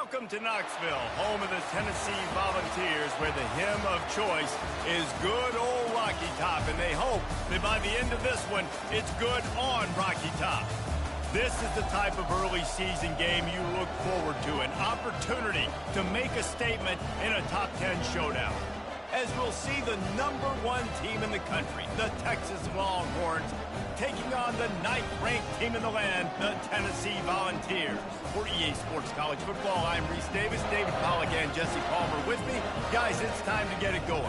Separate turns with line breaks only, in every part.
Welcome to Knoxville, home of the Tennessee Volunteers, where the hymn of choice is good old Rocky Top, and they hope that by the end of this one, it's good on Rocky Top. This is the type of early season game you look forward to, an opportunity to make a statement in a top 10 showdown. As we'll see the #1 team in the country, the Texas Longhorns, taking on the 9th-ranked team in the land, the Tennessee Volunteers. For EA Sports College Football, I'm Reese Davis, David Pollack, and Jesse Palmer with me. Guys, it's time to get it going.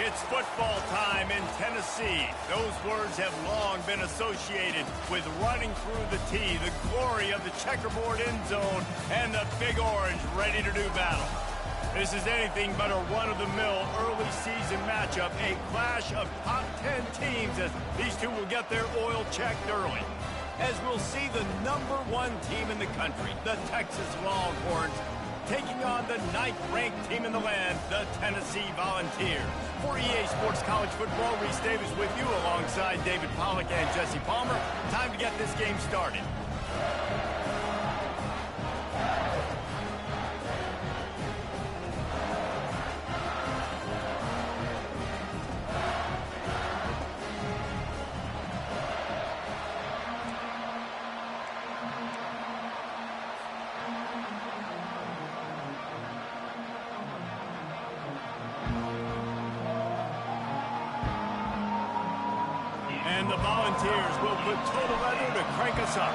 It's football time in Tennessee. Those words have long been associated with running through the tee, the glory of the checkerboard end zone, and the Big Orange ready to do battle. This is anything but a run-of-the-mill early season matchup, a clash of top 10 teams as these two will get their oil checked early. As we'll see the #1 team in the country, the Texas Longhorns, taking on the 9th-ranked team in the land, the Tennessee Volunteers. For EA Sports College Football, Reese Davis with you alongside David Pollack and Jesse Palmer. Time to get this game started. And the Volunteers will put total leather to crank us up.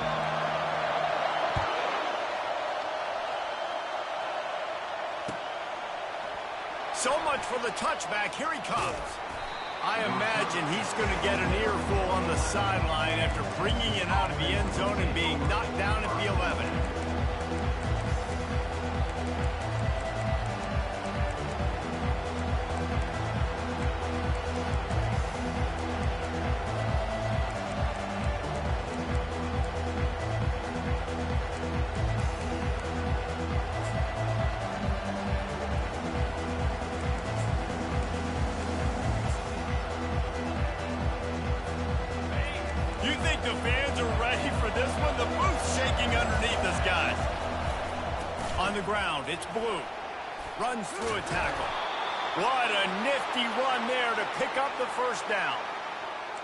So much for the touchback. Here he comes. I imagine he's going to get an earful on the sideline after bringing it out of the end zone and being knocked down at the 11. The fans are ready for this one. The booth's shaking underneath us, guys. On the ground, it's Blue. Runs through a tackle. What a nifty run there to pick up the first down.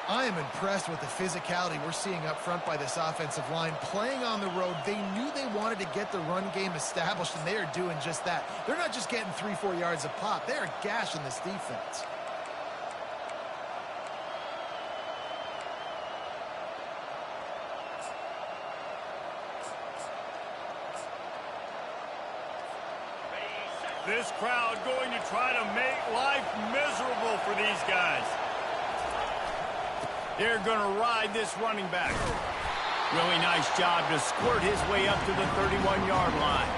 I am impressed with the physicality we're seeing up front by this offensive line. Playing on the road, they knew they wanted to get the run game established, and they are doing just that. They're not just getting 3-4 yards a pop. They are gashing this defense.
This crowd going to try to make life miserable for these guys. They're going to ride this running back. Really nice job to squirt his way up to the 31-yard line.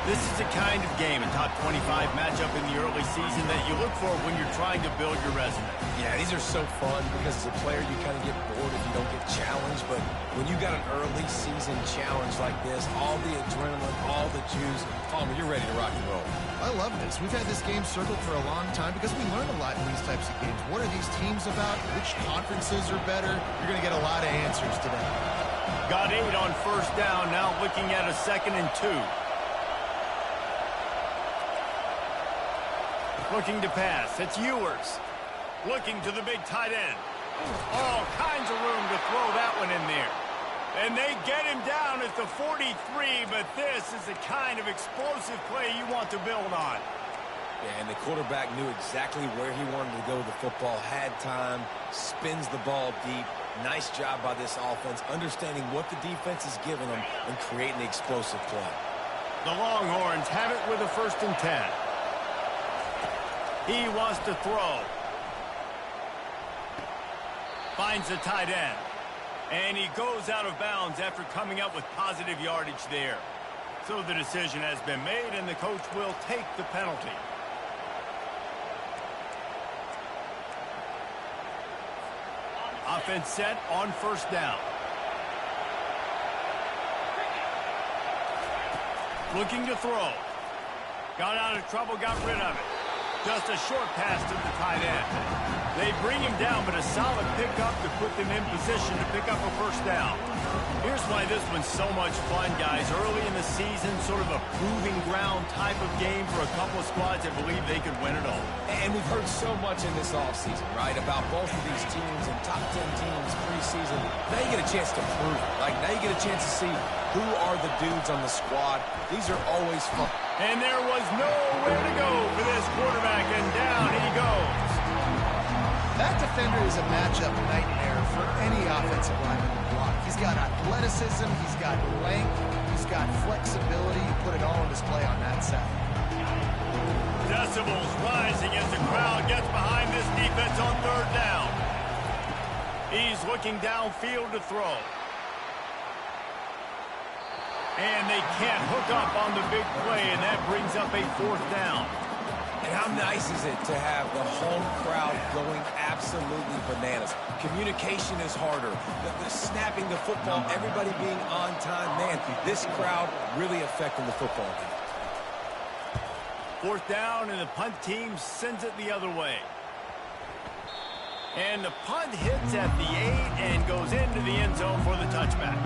This is the kind of game, a top 25 matchup in the early season that you look for when you're trying to build your resume.
Yeah, these are so fun because as a player you kind of get bored if you don't get challenged, but when you got an early season challenge like this, all the adrenaline, all the juice, Palmer, you're ready to rock and roll.
I love this. We've had this game circled for a long time because we learn a lot in these types of games. What are these teams about? Which conferences are better? You're going to get a lot of answers today.
Got 8 on first down, now looking at a 2nd and 2. Looking to pass. It's Ewers. Looking to the big tight end. All kinds of room to throw that one in there. And they get him down at the 43, but this is the kind of explosive play you want to build on.
Yeah, and the quarterback knew exactly where he wanted to go with the football, had time, spins the ball deep. Nice job by this offense, understanding what the defense is giving them and creating the explosive play.
The Longhorns have it with a 1st and 10. He wants to throw. Finds the tight end. And he goes out of bounds after coming up with positive yardage there. So the decision has been made, and the coach will take the penalty. Offense set on 1st down. Looking to throw. Got out of trouble, got rid of it. Just a short pass to the tight end. They bring him down, but a solid pickup to put them in position to pick up a 1st down. Here's why this one's so much fun, guys. Early in the season, sort of a proving ground type of game for a couple of squads that believe they could win it all.
And we've heard so much in this offseason, right, about both of these teams and top 10 teams preseason. Now you get a chance to prove it. Like, now you get a chance to see who are the dudes on the squad. These are always fun.
And there was nowhere to go for this quarterback, and down he goes.
That defender is a matchup nightmare for any offensive lineman to block. He's got athleticism, he's got length, he's got flexibility. You put it all on display on that side.
Decibels rising as the crowd gets behind this defense on 3rd down. He's looking downfield to throw. And they can't hook up on the big play, and that brings up a 4th down.
And how nice is it to have the home crowd going absolutely bananas? Communication is harder. The snapping the football, everybody being on time. Man, this crowd really affecting the football game.
4th down, and the punt team sends it the other way. And the punt hits at the 8 and goes into the end zone for the touchback.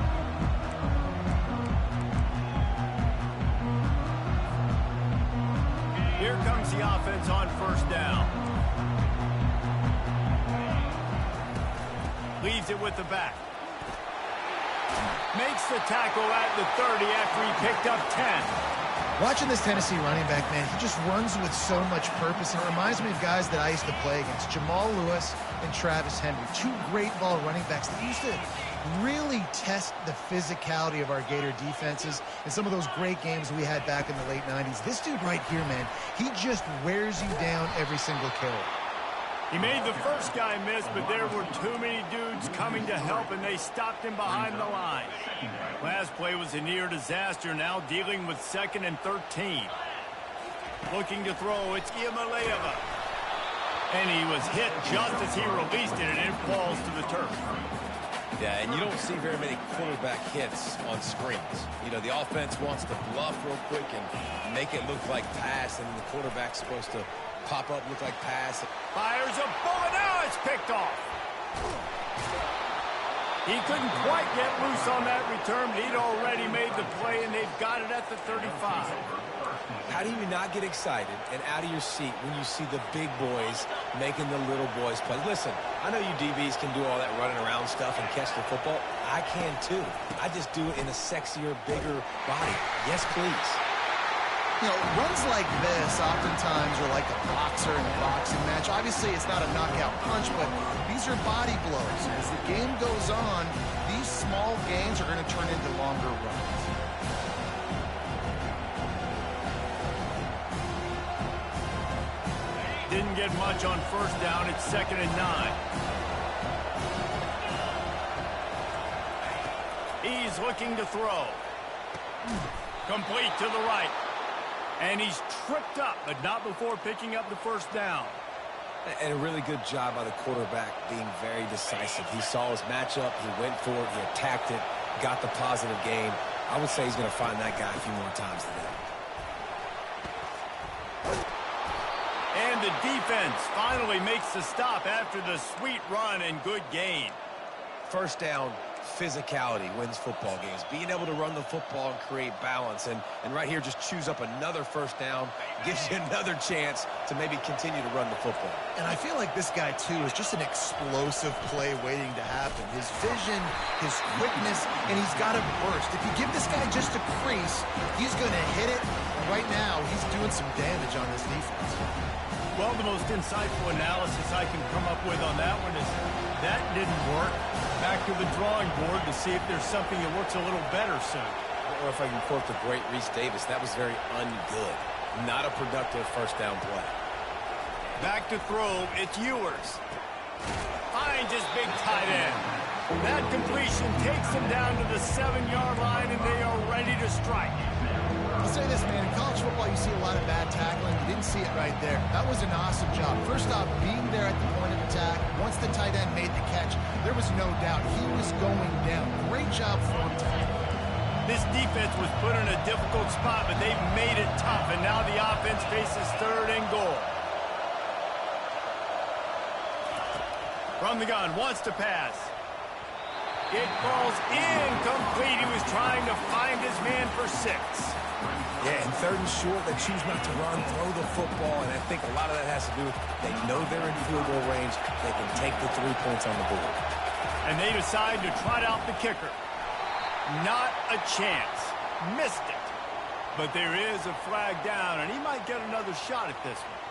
Here comes the offense on 1st down. Leaves it with the back. Makes the tackle at the 30 after he picked up 10.
Watching this Tennessee running back, man, he just runs with so much purpose. And it reminds me of guys that I used to play against, Jamal Lewis and Travis Henry. 2 great ball running backs that used to really test the physicality of our Gator defenses in some of those great games we had back in the late 90s. This dude right here, man, he just wears you down every single carry.
He made the first guy miss, but there were too many dudes coming to help, and they stopped him behind the line. Last play was a near disaster, now dealing with 2nd and 13. Looking to throw, it's Iamaleava. And he was hit just as he released it, and it falls to the turf.
Yeah, and you don't see very many quarterback hits on screens. You know, the offense wants to bluff real quick and make it look like pass, and the quarterback's supposed to pop up, look like pass.
Fires a bullet, now it's picked off. He couldn't quite get loose on that return, but he'd already made the play, and they've got it at the 35.
How do you not get excited and out of your seat when you see the big boys making the little boys play? Listen, I know you DBs can do all that running around stuff and catch the football. I can too. I just do it in a sexier, bigger body. Yes, please.
You know, runs like this oftentimes are like a boxer in a boxing match. Obviously, it's not a knockout punch, but these are body blows. As the game goes on, these small gains are going to turn into longer runs.
Didn't get much on 1st down. It's 2nd and 9. He's looking to throw. Complete to the right. And he's tripped up, but not before picking up the first down.
And a really good job by the quarterback being very decisive. He saw his matchup, he went for it, he attacked it, got the positive gain. I would say he's going to find that guy a few more times today.
And the defense finally makes the stop after the sweet run and good gain.
First down, physicality wins football games. Being able to run the football and create balance. And right here, just choose up another first down. Gives you another chance to maybe continue to run the football.
And I feel like this guy, too, is just an explosive play waiting to happen. His vision, his quickness, and he's got a burst. If you give this guy just a crease, he's going to hit it. And right now, he's doing some damage on this defense.
Well, the most insightful analysis I can come up with on that one is that didn't work. Back to the drawing board to see if there's something that works a little better soon.
Or if I can quote the great Reese Davis, that was very ungood. Not a productive first down play.
Back to throw, it's Ewers. Finds his big tight end. That completion takes them down to the 7-yard line, and they are ready to strike.
I'll say this, man, in college football you see a lot of bad tackling. You didn't see it right there. That was an awesome job. First off, being there at the point of attack, once the tight end made the catch, there was no doubt he was going down. Great job for him tackling.
This defense was put in a difficult spot, but they've made it tough, and now the offense faces 3rd and goal. From the gun, wants to pass. It falls incomplete. He was trying to find his man for 6.
Yeah, and 3rd and short, they choose not to run, throw the football, and I think a lot of that has to do with they know they're in field goal range. They can take the 3 points on the board.
And they decide to trot out the kicker. Not a chance. Missed it. But there is a flag down, and he might get another shot at this one.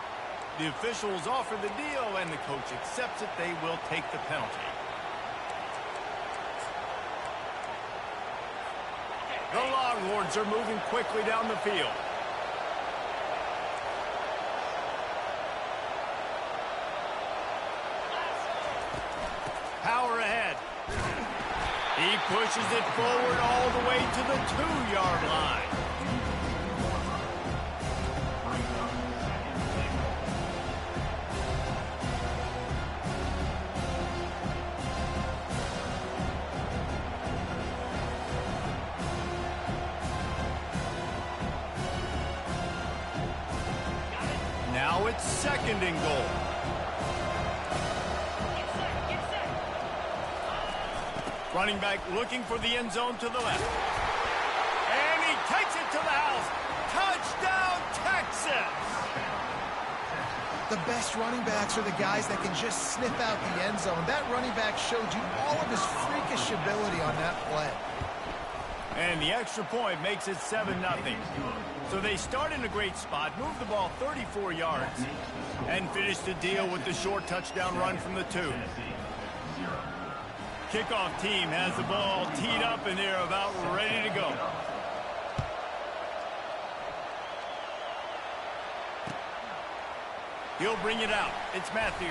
The officials offer the deal, and the coach accepts it. They will take the penalty. The Longhorns are moving quickly down the field. Power ahead. He pushes it forward all the way to the 2-yard line. Now it's 2nd and goal. Running back looking for the end zone to the left. And he takes it to the house. Touchdown, Texas!
The best running backs are the guys that can just sniff out the end zone. That running back showed you all of his freakish ability on that play.
And the extra point makes it 7-0. So they start in a great spot, move the ball 34 yards, and finish the deal with the short touchdown run from the 2. Kickoff team has the ball teed up, and they're about ready to go. He'll bring it out. It's Matthews.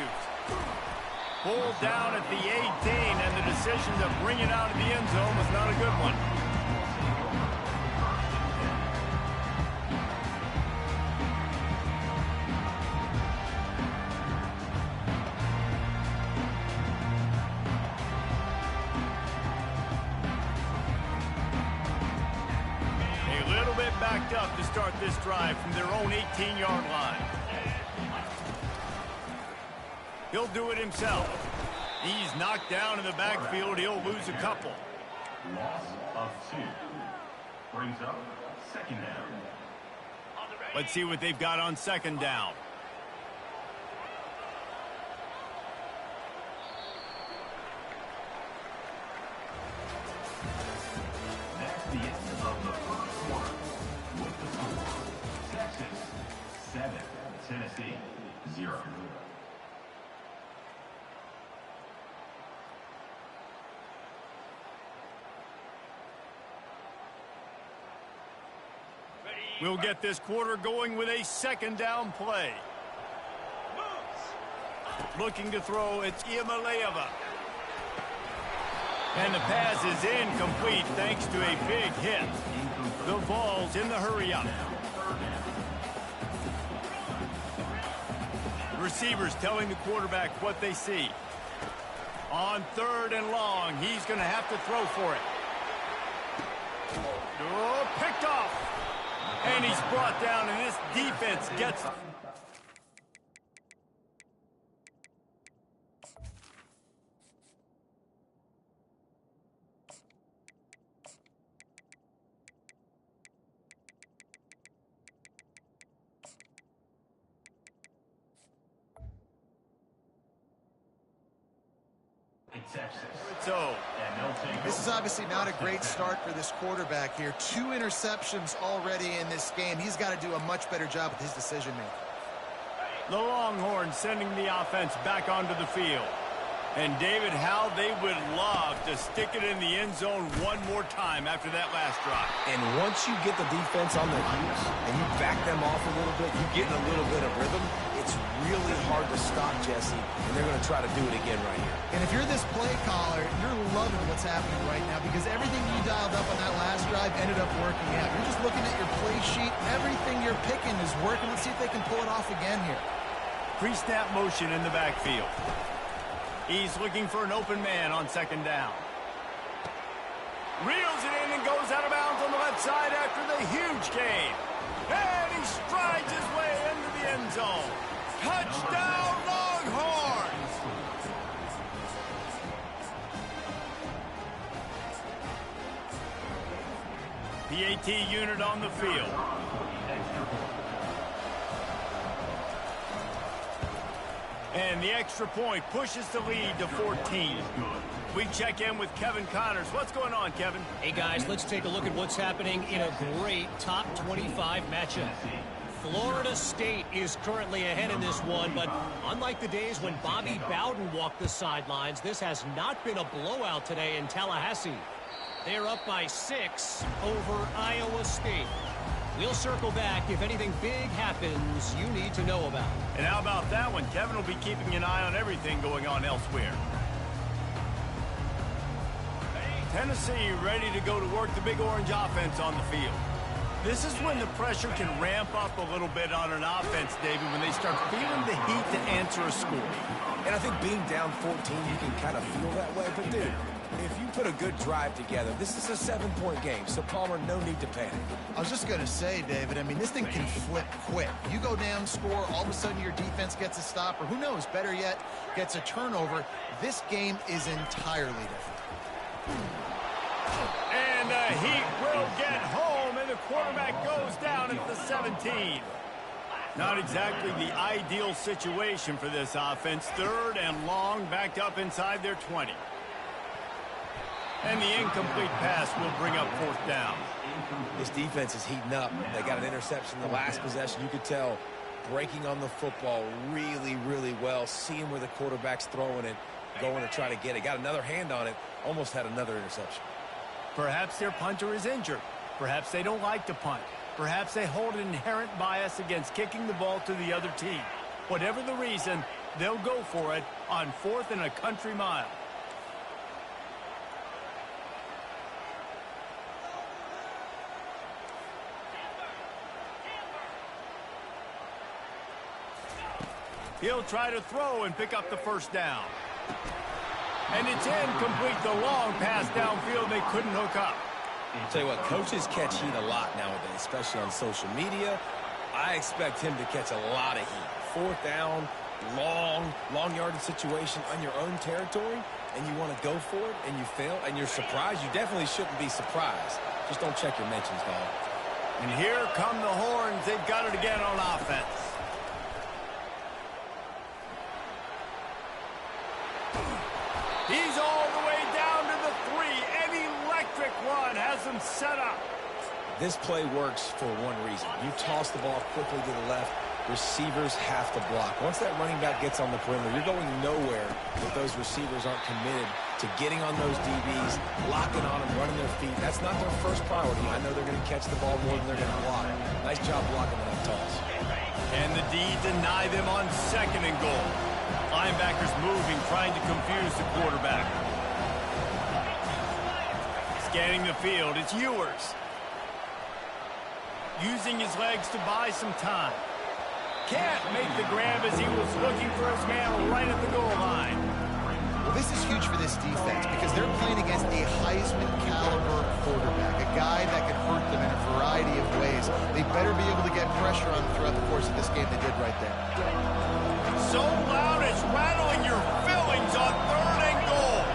Pulled down at the 18, and the decision to bring it out of the end zone was not a good one. Backed up to start this drive from their own 18-yard line. He'll do it himself. He's knocked down in the backfield. He'll lose a couple.
Loss of 2. Brings up 2nd down.
Let's see what they've got on 2nd down.
That's the end of the first quarter. With the score, Texas 7, Tennessee 0.
We'll get this quarter going with a 2nd down play. Looking to throw, it's Iamaleava. And the pass is incomplete thanks to a big hit. The ball's in the hurry-up. Receivers telling the quarterback what they see. On 3rd and long, he's going to have to throw for it. Oh, picked off. And he's brought down, and this defense gets... So,
this is obviously not a great start for this quarterback here. 2 interceptions already in this game. He's got to do a much better job with his decision-making.
the Longhorns sending the offense back onto the field. And, David, how they would love to stick it in the end zone one more time after that last drive.
And once you get the defense on their heels and you back them off a little bit, you get in a little bit of rhythm, it's really hard to stop, Jesse, and they're going to try to do it again right here.
And if you're this play caller, you're loving what's happening right now because everything you dialed up on that last drive ended up working out. You're just looking at your play sheet. Everything you're picking is working. Let's see if they can pull it off again here.
Pre-snap motion in the backfield. He's looking for an open man on 2nd down. Reels it in and goes out of bounds on the left side after the huge gain. And he strides his way into the end zone. Touchdown, Longhorns! PAT unit on the field. And the extra point pushes the lead to 14. We check in with Kevin Connors. What's going on, Kevin?
Hey, guys, let's take a look at what's happening in a great top 25 matchup. Florida State is currently ahead in this one, but unlike the days when Bobby Bowden walked the sidelines, this has not been a blowout today in Tallahassee. They're up by 6 over Iowa State. We'll circle back if anything big happens you need to know about.
And how about that one? Kevin will be keeping an eye on everything going on elsewhere. Tennessee ready to go to work the Big Orange offense on the field. This is when the pressure can ramp up a little bit on an offense, David, when they start feeling the heat to answer a score.
And I think being down 14, you can kind of feel that way. But, dude, if you put a good drive together, this is a 7-point game. So, Palmer, no need to panic.
I was just going to say, David, I mean, this thing can flip quick. You go down, score, all of a sudden your defense gets a stop, or who knows, better yet, gets a turnover. This game is entirely different.
And the Heat will get home, and the quarterback goes down at the 17. Not exactly the ideal situation for this offense. 3rd and long, backed up inside their 20. And the incomplete pass will bring up 4th down.
This defense is heating up. They got an interception in the last possession. You could tell breaking on the football really, really well, seeing where the quarterback's throwing it, going to try to get it. Got another hand on it, almost had another interception.
Perhaps their punter is injured. Perhaps they don't like to punt. Perhaps they hold an inherent bias against kicking the ball to the other team. Whatever the reason, they'll go for it on 4th and a country mile. He'll try to throw and pick up the 1st down. And it's incomplete. The long pass downfield, they couldn't hook up.
I'll tell you what, coaches catch heat a lot nowadays, especially on social media. I expect him to catch a lot of heat. 4th down, long yardage situation on your own territory, and you want to go for it, and you fail, and you're surprised. You definitely shouldn't be surprised. Just don't check your mentions, dog.
And here come the Horns. They've got it again on offense. He's all the way down to the 3. An electric run has him set up.
This play works for one reason. You toss the ball quickly to the left. Receivers have to block. Once that running back gets on the perimeter, you're going nowhere if those receivers aren't committed to getting on those DBs, locking on them, running their feet. That's not their first priority. I know they're going to catch the ball more than they're going to block. Nice job blocking on that toss.
And the D deny them on 2nd and goal. Linebackers moving, trying to confuse the quarterback. Scanning the field, it's Ewers. Using his legs to buy some time. Can't make the grab as he was looking for his man right at the goal line.
Well, this is huge for this defense because they're playing against a Heisman-caliber quarterback, a guy that can hurt them in a variety of ways. They better be able to get pressure on them throughout the course of this game. They did right there.
So loud it's rattling your fillings on 3rd and goal.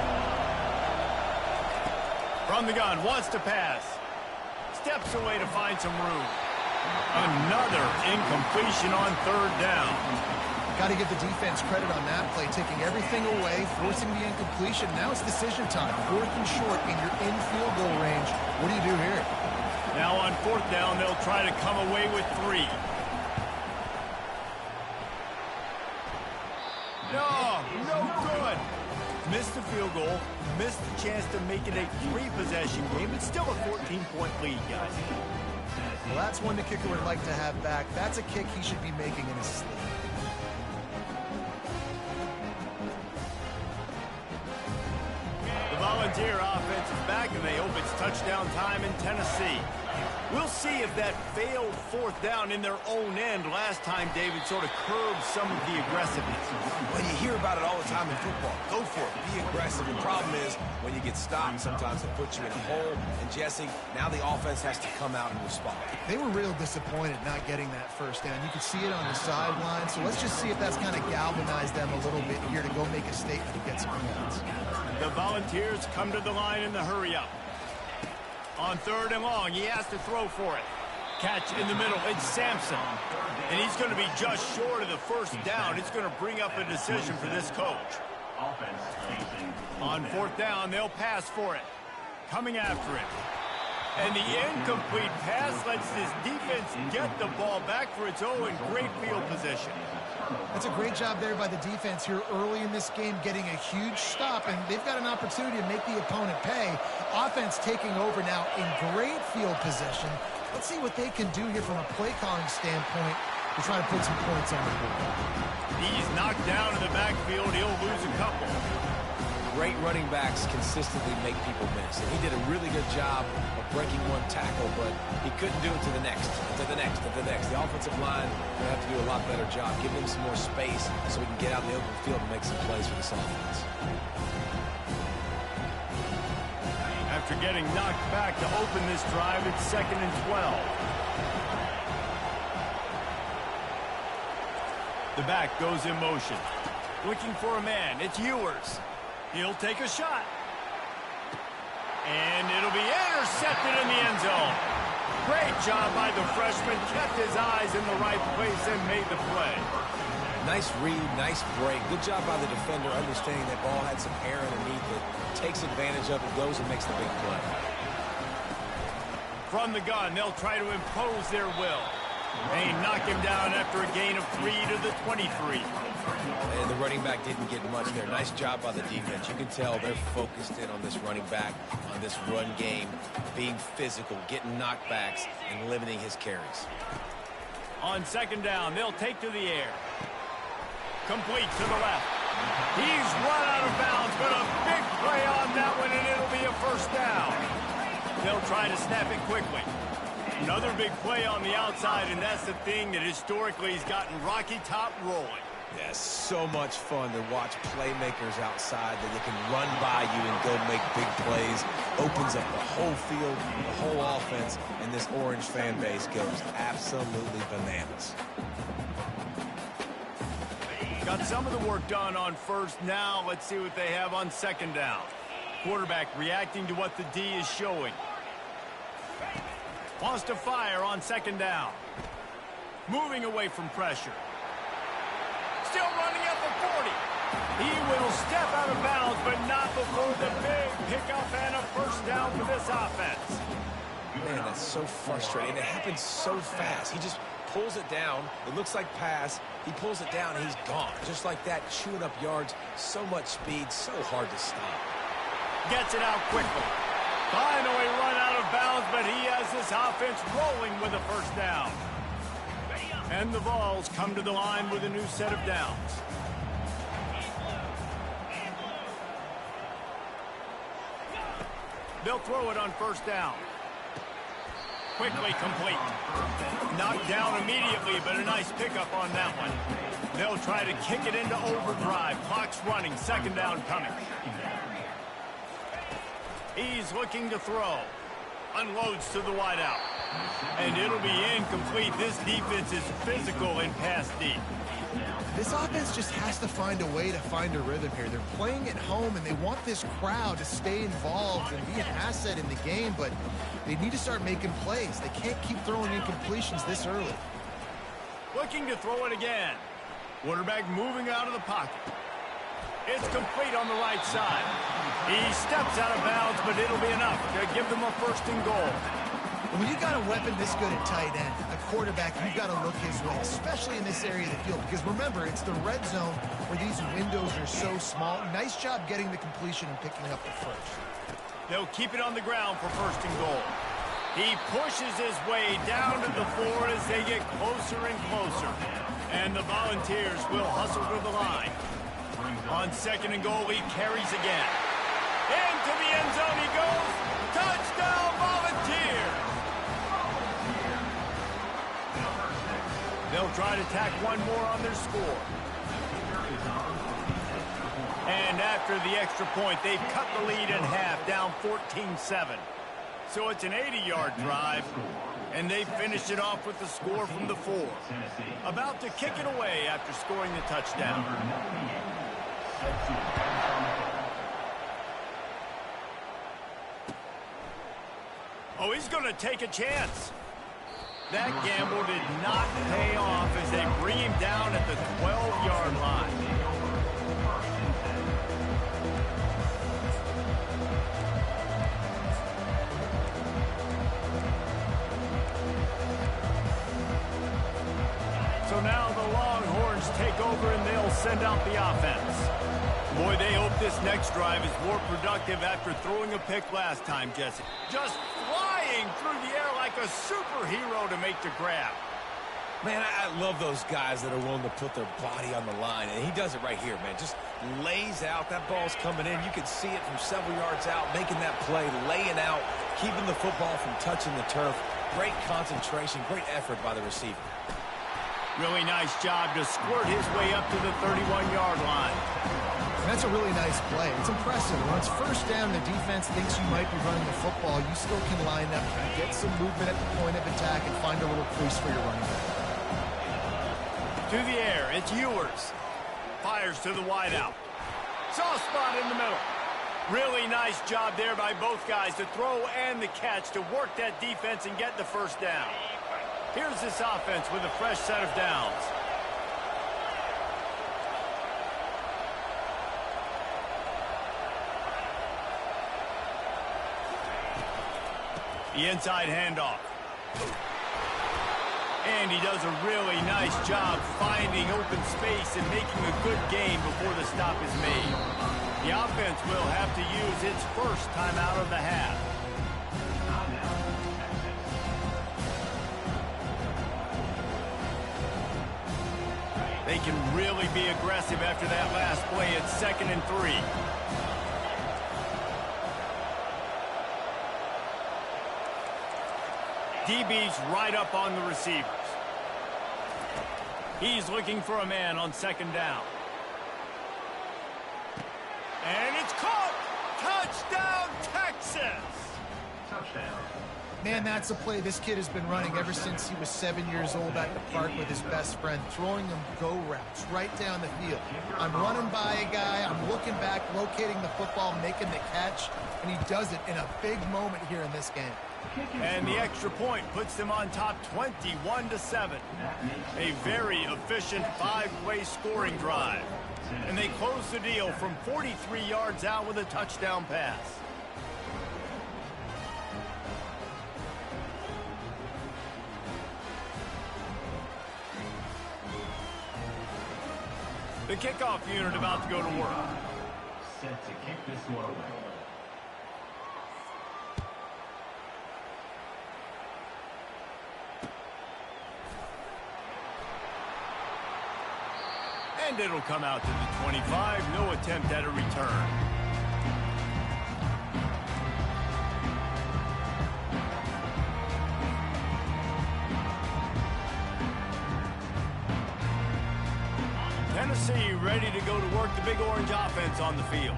From the gun, wants to pass. Steps away to find some room. Another incompletion on 3rd down.
Got to give the defense credit on that play, taking everything away, forcing the incompletion. Now it's decision time. 4th and short, and you're in field goal range. What do you do here?
Now on 4th down, they'll try to come away with 3. No good. Missed the field goal, missed the chance to make it a 3-possession game. It's still a 14-point lead, guys.
Well, that's one the kicker would like to have back. That's a kick he should be making in his sleep.
The Volunteer offense is back, and they hope it's touchdown time in Tennessee. We'll see if that failed 4th down in their own end last time, David, sort of curbed some of the aggressiveness.
Well, you hear about it all the time in football. Go for it. Be aggressive. The problem is when you get stopped, sometimes it puts you in a hole. And, Jesse, now the offense has to come out and respond.
They were real disappointed not getting that 1st down. You could see it on the sideline. So let's just see if that's kind of galvanized them a little bit here to go make a statement and get some points.
The Volunteers come to the line in the hurry-up. On 3rd and long, he has to throw for it. Catch in the middle, it's Sampson. And he's going to be just short of the 1st down. It's going to bring up a decision for this coach. On 4th down, they'll pass for it. Coming after it. And the incomplete pass lets this defense get the ball back for its own great field position.
That's a great job there by the defense here early in this game, getting a huge stop, and they've got an opportunity to make the opponent pay. Offense taking over now in great field position. Let's see what they can do here from a play calling standpoint to try to put some points on the board.
He's knocked down in the backfield. He'll lose a couple.
Great running backs consistently make people miss. And he did a really good job of breaking one tackle, but he couldn't do it to the next, to the next, to the next. The offensive line will have to do a lot better job. Give him some more space so we can get out in the open field and make some plays for this offense.
After getting knocked back to open this drive, it's 2nd and 12. The back goes in motion. Looking for a man. It's Ewers. He'll take a shot. And it'll be intercepted in the end zone. Great job by the freshman. Kept his eyes in the right place and made the play.
Nice read, nice break. Good job by the defender understanding that ball had some air underneath it. Takes advantage of it, goes and makes the big play.
From the gun, they'll try to impose their will. They knock him down after a gain of 3 to the 23.
And the running back didn't get much there. Nice job by the defense. You can tell they're focused in on this running back, on this run game, being physical, getting knockbacks, and limiting his carries.
On 2nd down, they'll take to the air. Complete to the left. He's run out of bounds, but a big play on that one, and it'll be a 1st down. They'll try to snap it quickly. Another big play on the outside, and that's the thing that historically has gotten Rocky Top rolling.
Yeah, so much fun to watch playmakers outside that they can run by you and go make big plays. Opens up the whole field, the whole offense, and this Orange fan base goes absolutely bananas.
Got some of the work done on 1st. Now let's see what they have on 2nd down. Quarterback reacting to what the D is showing. Wants to fire on 2nd down. Moving away from pressure. Still running up the 40. He will step out of bounds, but not before the big pickup and a 1st down for this offense.
Man, that's so frustrating. It happens so fast. He just pulls it down. It looks like pass. He pulls it down, and he's gone. Just like that, chewing up yards. So much speed, so hard to stop.
Gets it out quickly. Finally run out of bounds, but he has this offense rolling with a 1st down. And the Vols come to the line with a new set of downs. They'll throw it on first down. Quickly complete. Knocked down immediately, but a nice pickup on that one. They'll try to kick it into overdrive. Clock's running. Second down coming. He's looking to throw. Unloads to the wideout. And it'll be incomplete. This defense is physical in pass deep.
This offense just has to find a way to find a rhythm here. They're playing at home, and they want this crowd to stay involved and be an asset in the game, but they need to start making plays. They can't keep throwing incompletions this early.
Looking to throw it again. Quarterback moving out of the pocket. It's complete on the right side. He steps out of bounds, but it'll be enough to give them a first and goal.
When you got a weapon this good at tight end, a quarterback, you've got to look his way, especially in this area of the field. Because remember, it's the red zone where these windows are so small. Nice job getting the completion and picking up the first.
They'll keep it on the ground for first and goal. He pushes his way down to the floor as they get closer and closer. And the Volunteers will hustle to the line. On second and goal, he carries again. Into the end zone he goes. Touchdown, Volunteers! They'll try to tack one more on their score. And after the extra point, they've cut the lead in half, down 14-7. So it's an 80-yard drive, and they finished it off with the score from the 4. About to kick it away after scoring the touchdown. Oh, he's going to take a chance. That gamble did not pay off as they bring him down at the 12-yard line. So now the Longhorns take over and they'll send out the offense. Boy, they hope this next drive is more productive after throwing a pick last time, Jesse. Just flying through the air like a superhero to make the grab.
Man, I love those guys that are willing to put their body on the line, and he does it right here, man. Just lays out. That ball's coming in. You can see it from several yards out, making that play, laying out, keeping the football from touching the turf. Great concentration, great effort by the receiver.
Really nice job to squirt his way up to the 31-yard line.
That's a really nice play. It's impressive. When it's first down, the defense thinks you might be running the football. You still can line up, get some movement at the point of attack, and find a little crease for your running back.
To the air, it's Ewers. Fires to the wideout. Soft spot in the middle. Really nice job there by both guys to throw and the catch to work that defense and get the first down. Here's this offense with a fresh set of downs. The inside handoff. And he does a really nice job finding open space and making a good gain before the stop is made. The offense will have to use its first timeout of the half. They can really be aggressive after that last play. It's 2nd and 3. DB's right up on the receivers. He's looking for a man on 2nd down. And it's caught! Touchdown, Texas!
Touchdown.
Man, that's a play this kid has been running ever since he was 7 years old at the park with his best friend, throwing them go routes right down the field. I'm running by a guy, I'm looking back, locating the football, making the catch, and he does it in a big moment here in this game.
And the extra point puts them on top 21-7. A very efficient 5-play scoring drive. And they close the deal from 43 yards out with a touchdown pass. The kickoff unit about to go to work.
Set to kick this one away.
And it'll come out to the 25. No attempt at a return. Tennessee ready to go to work the Big Orange offense on the field.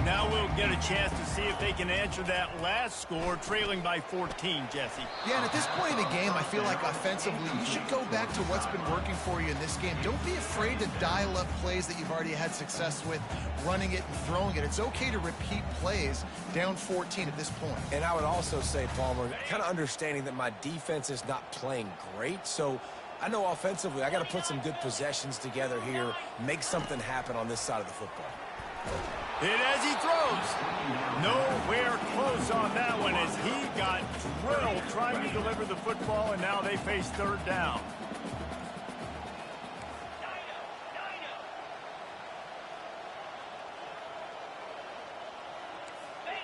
Now we'll get a chance to see if they can answer that last score, trailing by 14, Jesse.
Yeah, and at this point in the game, I feel like offensively, you should go back to what's been working for you in this game. Don't be afraid to dial up plays that you've already had success with, running it and throwing it. It's okay to repeat plays down 14 at this point.
And I would also say, Palmer, kind of understanding that my defense is not playing great, so I know offensively I got to put some good possessions together here, make something happen on this side of the football.
Hit as he throws. Nowhere close on that one as he got drilled trying to deliver the football, and now they face third down.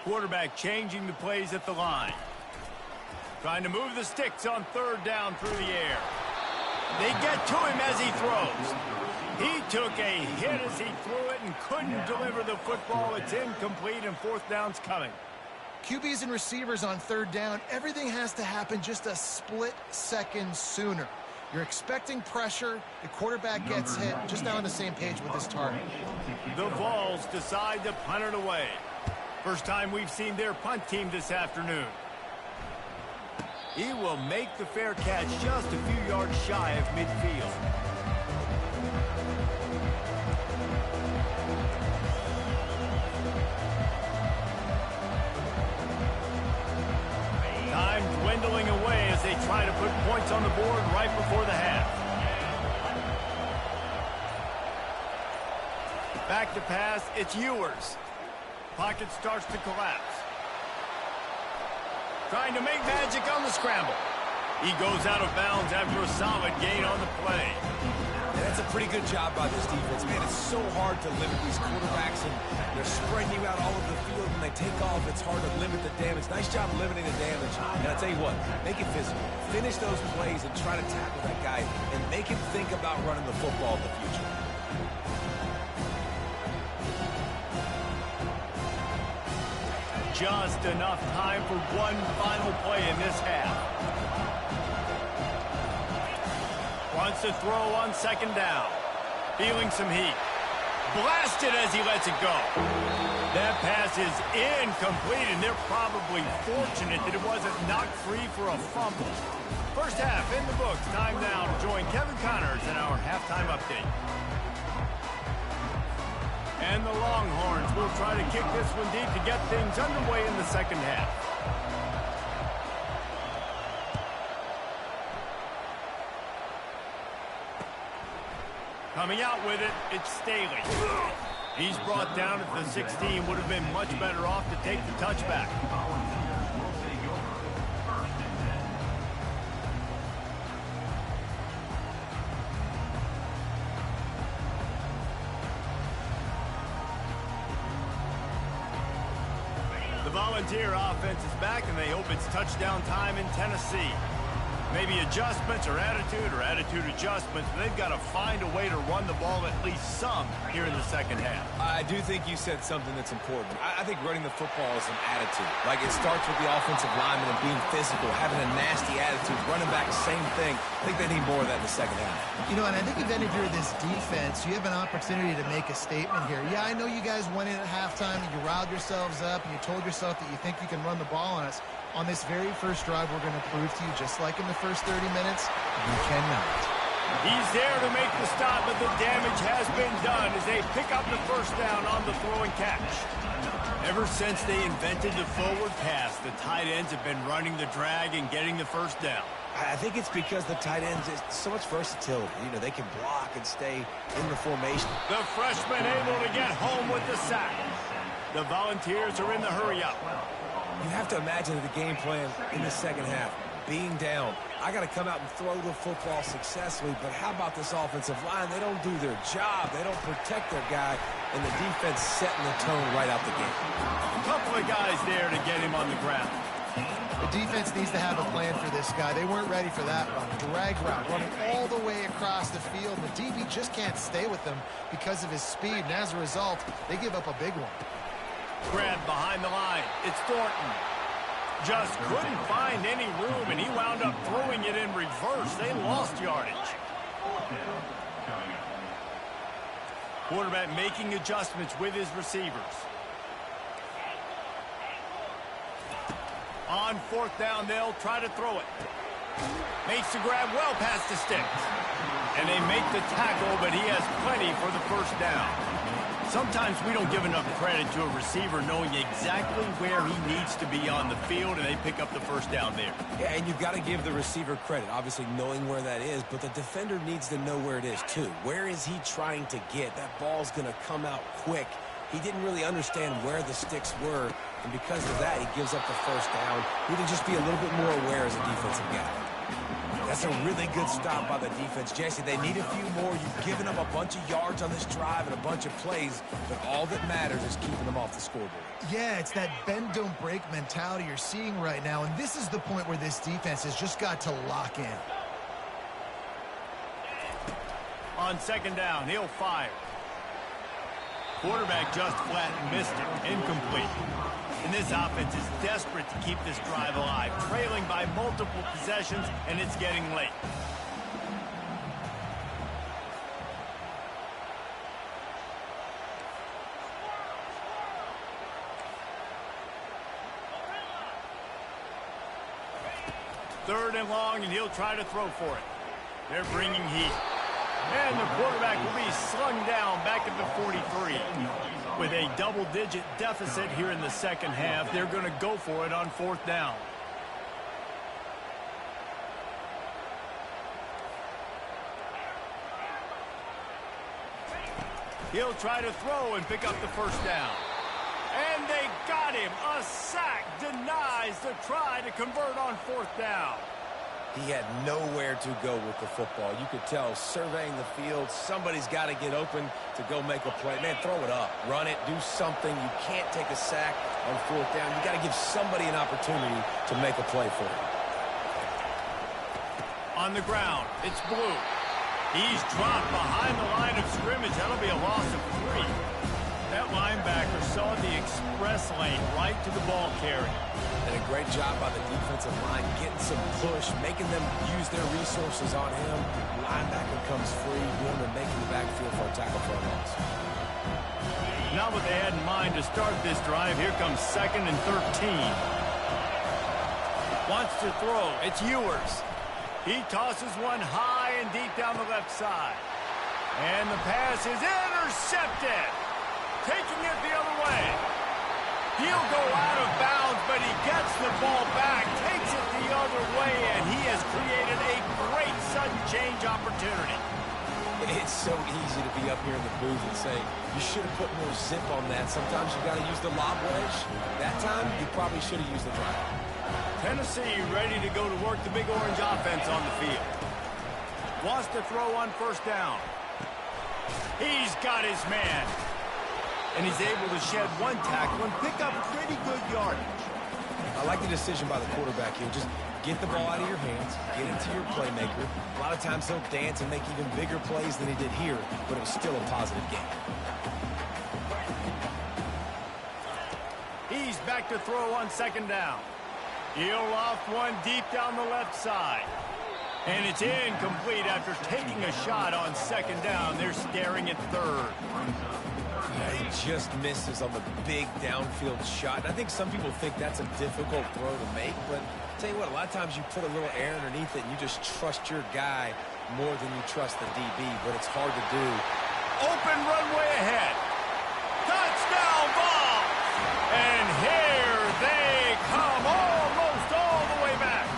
Quarterback changing the plays at the line. Trying to move the sticks on third down through the air. They get to him as he throws. He took a hit as he threw it and couldn't deliver the football. It's incomplete, and fourth down's coming.
QBs and receivers on third down, everything has to happen just a split second sooner. You're expecting pressure. The quarterback gets hit. Just now on the same page with his target.
The Vols decide to punt it away. First time we've seen their punt team this afternoon. He will make the fair catch just a few yards shy of midfield. Time dwindling away as they try to put points on the board right before the half. Back to pass, it's Ewers. Pocket starts to collapse. Trying to make magic on the scramble. He goes out of bounds after a solid gain on the play.
And that's a pretty good job by this defense. Man, it's so hard to limit these quarterbacks, and they're spreading you out all over the field. When they take off, it's hard to limit the damage. Nice job limiting the damage. And I'll tell you what, make it physical. Finish those plays and try to tackle that guy and make him think about running the football in the future.
Just enough time for one final play in this half. Wants to throw on second down. Feeling some heat. Blasted as he lets it go. That pass is incomplete, and they're probably fortunate that it wasn't knocked free for a fumble. First half in the books. Time now to join Kevin Connors in our halftime update. And the Longhorns will try to kick this one deep to get things underway in the second half. Coming out with it, it's Staley. He's brought down at the 16. Would have been much better off to take the touchback. The Volunteer offense is back, and they hope it's touchdown time in Tennessee. Maybe adjustments or attitude adjustments, but they've got to find a way to run the ball at least some here in the second half.
I do think you said something that's important. I think running the football is an attitude. Like, it starts with the offensive lineman and being physical, having a nasty attitude. Running back, same thing. I think they need more of that in the second half.
You know, and I think if any of you are this defense, you have an opportunity to make a statement here. Yeah, I know you guys went in at halftime and you riled yourselves up and you told yourself that you think you can run the ball on us. On this very first drive, we're going to prove to you, just like in the first 30 minutes, you cannot.
He's there to make the stop, but the damage has been done as they pick up the first down on the throw and catch. Ever since they invented the forward pass, the tight ends have been running the drag and getting the first down.
I think it's because the tight ends, is so much versatility. You know, they can block and stay in the formation.
The freshman able to get home with the sack. The Volunteers are in the hurry-up.
You have to imagine the game plan in the second half. Being down, I got to come out and throw the football successfully, but how about this offensive line? They don't do their job. They don't protect their guy, and the defense setting the tone right out the gate.
A couple of guys there to get him on the ground.
The defense needs to have a plan for this guy. They weren't ready for that run. Drag route, running all the way across the field. The DB just can't stay with them because of his speed, and as a result, they give up a big one.
Grab behind the line. It's Thornton. Just couldn't find any room, and he wound up throwing it in reverse. They lost yardage. Quarterback making adjustments with his receivers. On fourth down, they'll try to throw it. Makes the grab well past the sticks. And they make the tackle, but he has plenty for the first down. Sometimes we don't give enough credit to a receiver knowing exactly where he needs to be on the field, and they pick up the first down there.
Yeah, and you've got to give the receiver credit, obviously knowing where that is, but the defender needs to know where it is too. Where is he trying to get? That ball's going to come out quick. He didn't really understand where the sticks were, and because of that, he gives up the first down. He need to just be a little bit more aware as a defensive guy. That's a really good stop by the defense. Jesse, they need a few more. You've given them a bunch of yards on this drive and a bunch of plays, but all that matters is keeping them off the scoreboard.
Yeah, it's that bend, don't break mentality you're seeing right now, and this is the point where this defense has just got to lock in.
On second down, he'll fire. Quarterback just flat missed it. Incomplete. And this offense is desperate to keep this drive alive, trailing by multiple possessions, and it's getting late. Third and long, and he'll try to throw for it. They're bringing heat. And the quarterback will be slung down back at the 43. With a double-digit deficit here in the second half, they're going to go for it on fourth down. He'll try to throw and pick up the first down. And they got him. A sack denies the try to convert on fourth down.
He had nowhere to go with the football. You could tell, surveying the field, somebody's got to get open to go make a play. Man, throw it up. Run it. Do something. You can't take a sack on fourth down. You got to give somebody an opportunity to make a play for you.
On the ground, it's Blue. He's dropped behind the line of scrimmage. That'll be a loss of 3. That linebacker saw the express lane right to the ball carrier.
And a great job by the defensive line, getting some push, making them use their resources on him. Linebacker comes free, doing and making the backfield for a tackle for a loss.
Not what they had in mind to start this drive. Here comes second and 13. Wants to throw. It's Ewers. He tosses one high and deep down the left side. And the pass is intercepted. Taking it the other way. He'll go out of bounds, but he gets the ball back, takes it the other way, and he has created a great sudden change opportunity.
It's so easy to be up here in the booth and say, you should have put more zip on that. Sometimes you got to use the lob wedge. That time, you probably should have used the drive.
Tennessee ready to go to work the Big Orange offense on the field. Wants to throw on first down. He's got his man. And he's able to shed one tackle and pick up pretty good yardage.
I like the decision by the quarterback here. Just get the ball out of your hands, get it to your playmaker. A lot of times he'll dance and make even bigger plays than he did here, but it was still a positive game.
He's back to throw on second down. He'll loft one deep down the left side. And it's incomplete after taking a shot on second down. They're staring at third.
He just misses on the big downfield shot. And I think some people think that's a difficult throw to make, but I'll tell you what, a lot of times you put a little air underneath it and you just trust your guy more than you trust the DB, but it's hard to do.
Open runway ahead. Touchdown ball. And here they come, almost all the way back.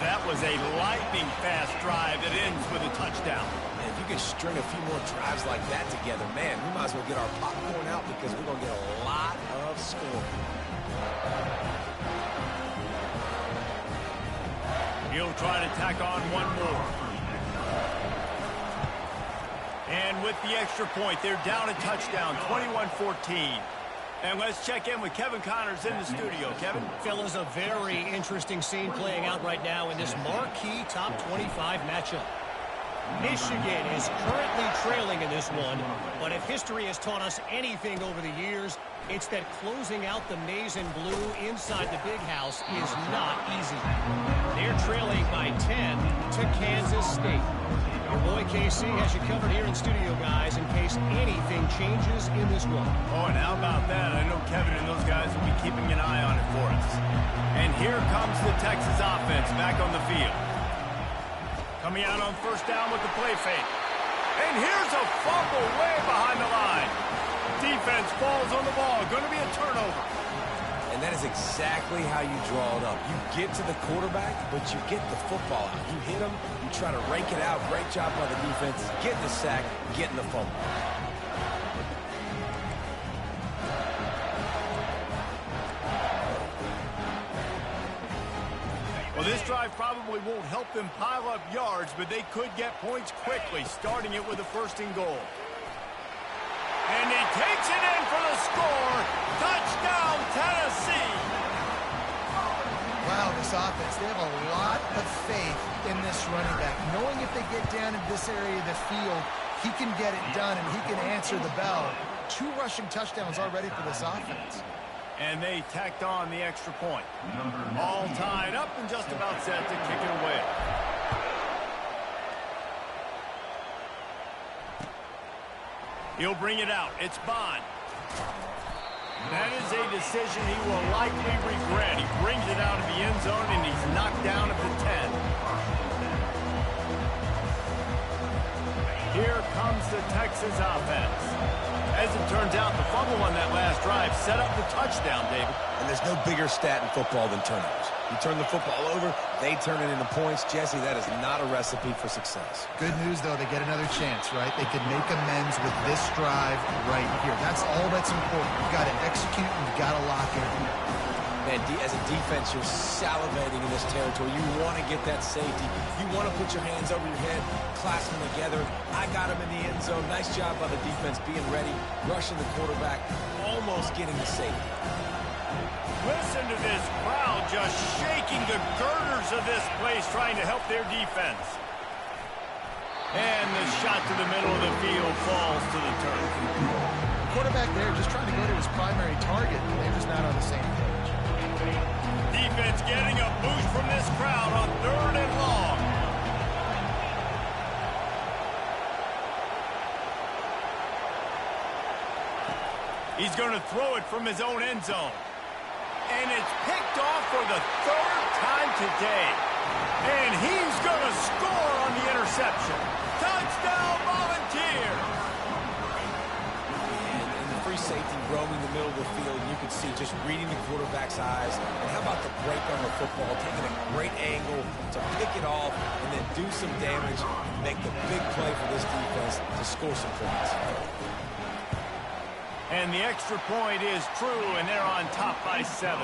That was a lightning-fast drive that ends with a touchdown.
If you can string a few more drives like that together, man, we might as well get our popcorn out because we're going to get a lot of scoring.
He'll try to tack on one more. And with the extra point, they're down a touchdown, 21-14. And let's check in with Kevin Connors in the studio. Kevin?
Fellas, a very interesting scene playing out right now in this marquee top 25 matchup. Michigan is currently trailing in this one, but if history has taught us anything over the years, It's that closing out the maize and blue inside the big house is not easy. They're trailing by 10 to Kansas State. Your boy KC has you covered here in studio, guys, in case anything changes in this one.
Oh, and how about that? I know Kevin and those guys will be keeping an eye on it for us. And here comes the Texas offense back on the field. Coming out on first down with the play fake. And here's a fumble way behind the line. Defense falls on the ball. Going to be a turnover.
And that is exactly how you draw it up. You get to the quarterback, but you get the football out. You hit him, you try to rake it out. Great job by the defense. Getting the sack, getting the fumble.
Well, this drive probably won't help them pile up yards, but they could get points quickly, starting it with a 1st and goal. And he takes it in for the score. Touchdown, Tennessee.
Wow, this offense, they have a lot of faith in this running back. Knowing if they get down in this area of the field, he can get it done and he can answer the bell. 2 rushing touchdowns already for this offense.
And they tacked on the extra point. All tied up and just about set to kick it away. He'll bring it out. It's Bond. That is a decision he will likely regret. He brings it out of the end zone, and he's knocked down at the 10. Here comes the Texas offense. As it turns out, the fumble on that last drive set up the touchdown, David.
And there's no bigger stat in football than turnovers. You turn the football over, they turn it into points. Jesse, that is not a recipe for success.
Good news, though, they get another chance, right? They could make amends with this drive right here. That's all that's important. You've got to execute and you've got to lock in.
Man, as a defense, you're salivating in this territory. You want to get that safety. You want to put your hands over your head, clasp them together. I got him in the end zone. Nice job by the defense being ready, rushing the quarterback, almost getting the safety.
Listen to this crowd just shaking the girders of this place, trying to help their defense. And the shot to the middle of the field falls to the turf.
The quarterback there just trying to go to his primary target. They're just not on the same page.
Defense getting a boost from this crowd on 3rd and long. He's going to throw it from his own end zone. And it's picked off for the 3rd time today. And he's going to score on the interception. Touchdown, Volunteer!
And the free safety roaming the middle of the field, you can see just reading the quarterback's eyes. And how about the break on the football, taking a great angle to pick it off and then do some damage, make the big play for this defense to score some points.
And the extra point is true, and they're on top by 7.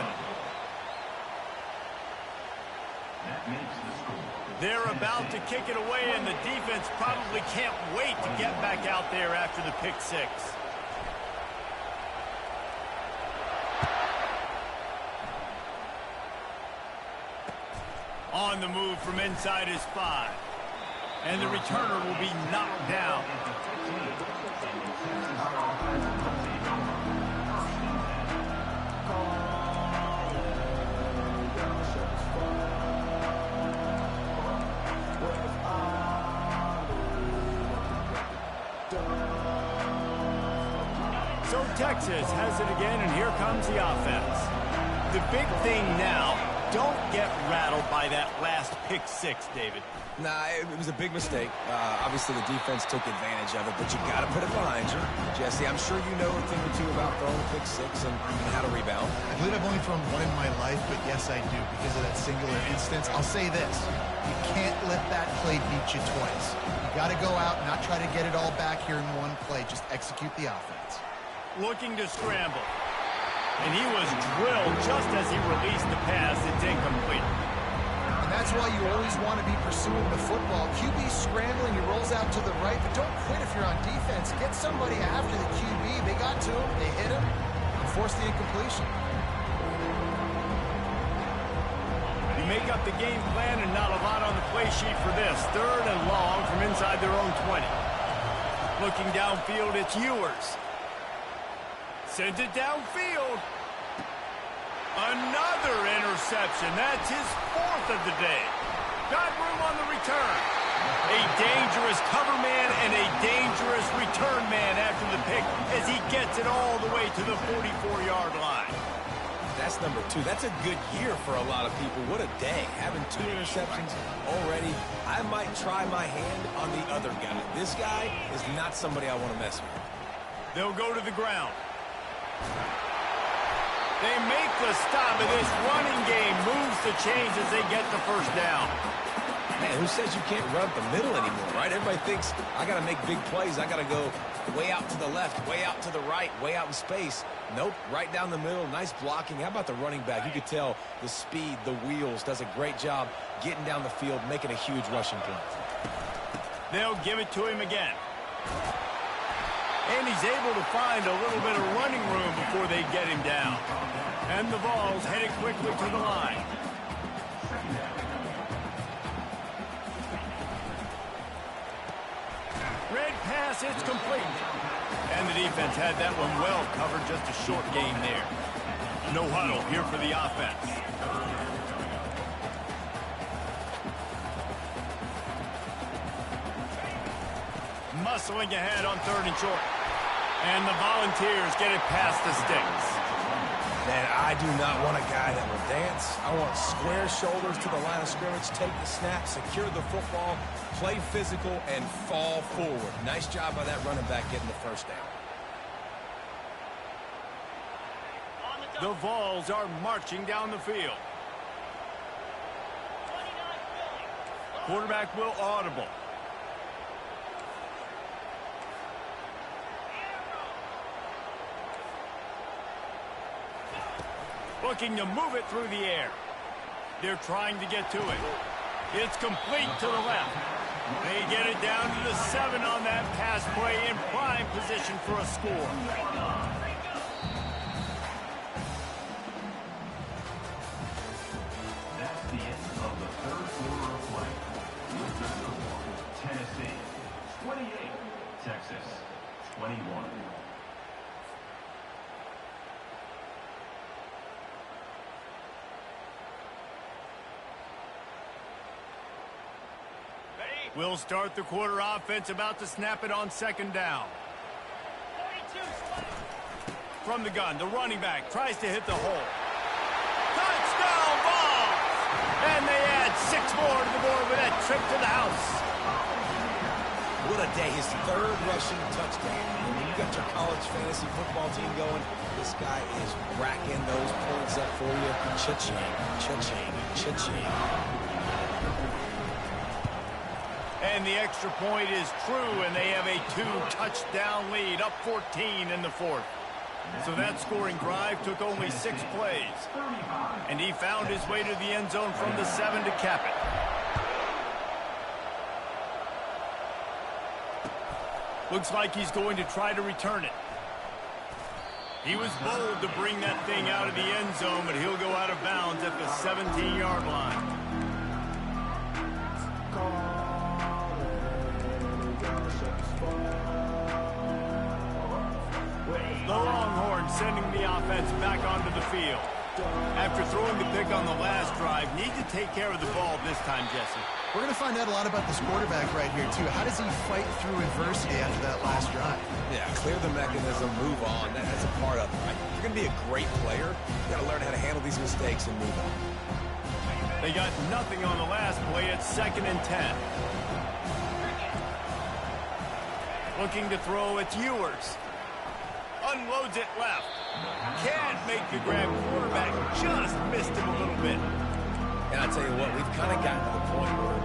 That makes the score.
They're about to kick it away, and the defense probably can't wait to get back out there after the pick 6. On the move from inside his 5. And the returner will be knocked down. So Texas has it again, and here comes the offense. The big thing now, don't get rattled by that last pick 6, David.
Nah, it was a big mistake. Obviously, the defense took advantage of it, but you got to put it behind you. Jesse, I'm sure you know a thing or two about throwing a pick 6 and how to rebound.
I believe I've only thrown one in my life, but yes, I do because of that singular instance. I'll say this. You can't let that play beat you twice. You got to go out and not try to get it all back here in one play. Just execute the offense.
Looking to scramble. And he was drilled just as he released the pass. It's incomplete.
And that's why you always want to be pursuing the football. QB scrambling, he rolls out to the right, but don't quit if you're on defense. Get somebody after the QB. They got to him, they hit him, and forced the incompletion.
You make up the game plan and not a lot on the play sheet for this. 3rd and long from inside their own 20. Looking downfield, it's Ewers. Sends it downfield. Another interception. That's his 4th of the day. Got room on the return. A dangerous cover man and a dangerous return man after the pick as he gets it all the way to the 44-yard line.
That's number 2. That's a good year for a lot of people. What a day. Having 2 interceptions already. I might try my hand on the other guy. This guy is not somebody I want to mess with.
They'll go to the ground. They make the stop, and this running game moves the chains as they get the first down.
Man, who says you can't run up the middle anymore, right? Everybody thinks I got to make big plays. I got to go way out to the left, way out to the right, way out in space. Nope, right down the middle. Nice blocking. How about the running back? You could tell the speed, the wheels, does a great job getting down the field, making a huge rushing play.
They'll give it to him again. And he's able to find a little bit of running room before they get him down. And the ball's headed quickly to the line. Red pass, it's complete. And the defense had that one well covered, just a short gain there. No huddle here for the offense. Muscling ahead on 3rd and short. And the Volunteers get it past the sticks.
Man, I do not want a guy that will dance. I want square shoulders to the line of scrimmage, take the snap, secure the football, play physical, and fall forward. Nice job by that running back getting the first down.
The Vols are marching down the field. Quarterback will audible. Looking to move it through the air. They're trying to get to it. It's complete to the left. They get it down to the 7 on that pass play in prime position for a score.
That's the end of the 3rd quarter of play. With the score, Tennessee 28, Texas 21.
We'll start the quarter offense, about to snap it on 2nd down. From the gun, the running back tries to hit the hole. Touchdown Vols! And they add 6 more to the board with that trip to the house.
What a day. His 3rd rushing touchdown. When you got your college fantasy football team going, this guy is racking those points up for you. Cha-ching, cha-ching, cha-ching.
And the extra point is true, and they have a 2-touchdown lead, up 14 in the 4th. So that scoring drive took only 6 plays. And he found his way to the end zone from the 7 to cap it. Looks like he's going to try to return it. He was bold to bring that thing out of the end zone, but he'll go out of bounds at the 17-yard line. The Longhorns sending the offense back onto the field. After throwing the pick on the last drive, need to take care of the ball this time, Jesse.
We're going to find out a lot about this quarterback right here, too. How does he fight through adversity after that last drive?
Yeah, clear the mechanism, move on. That's a part of it, right? If you're going to be a great player, you got to learn how to handle these mistakes and move on.
They got nothing on the last play. It's 2nd and 10. Looking to throw, it's Ewers. Unloads it left. Can't make the grab. Quarterback just missed him a little bit.
And I tell you what, we've kind of gotten to the point where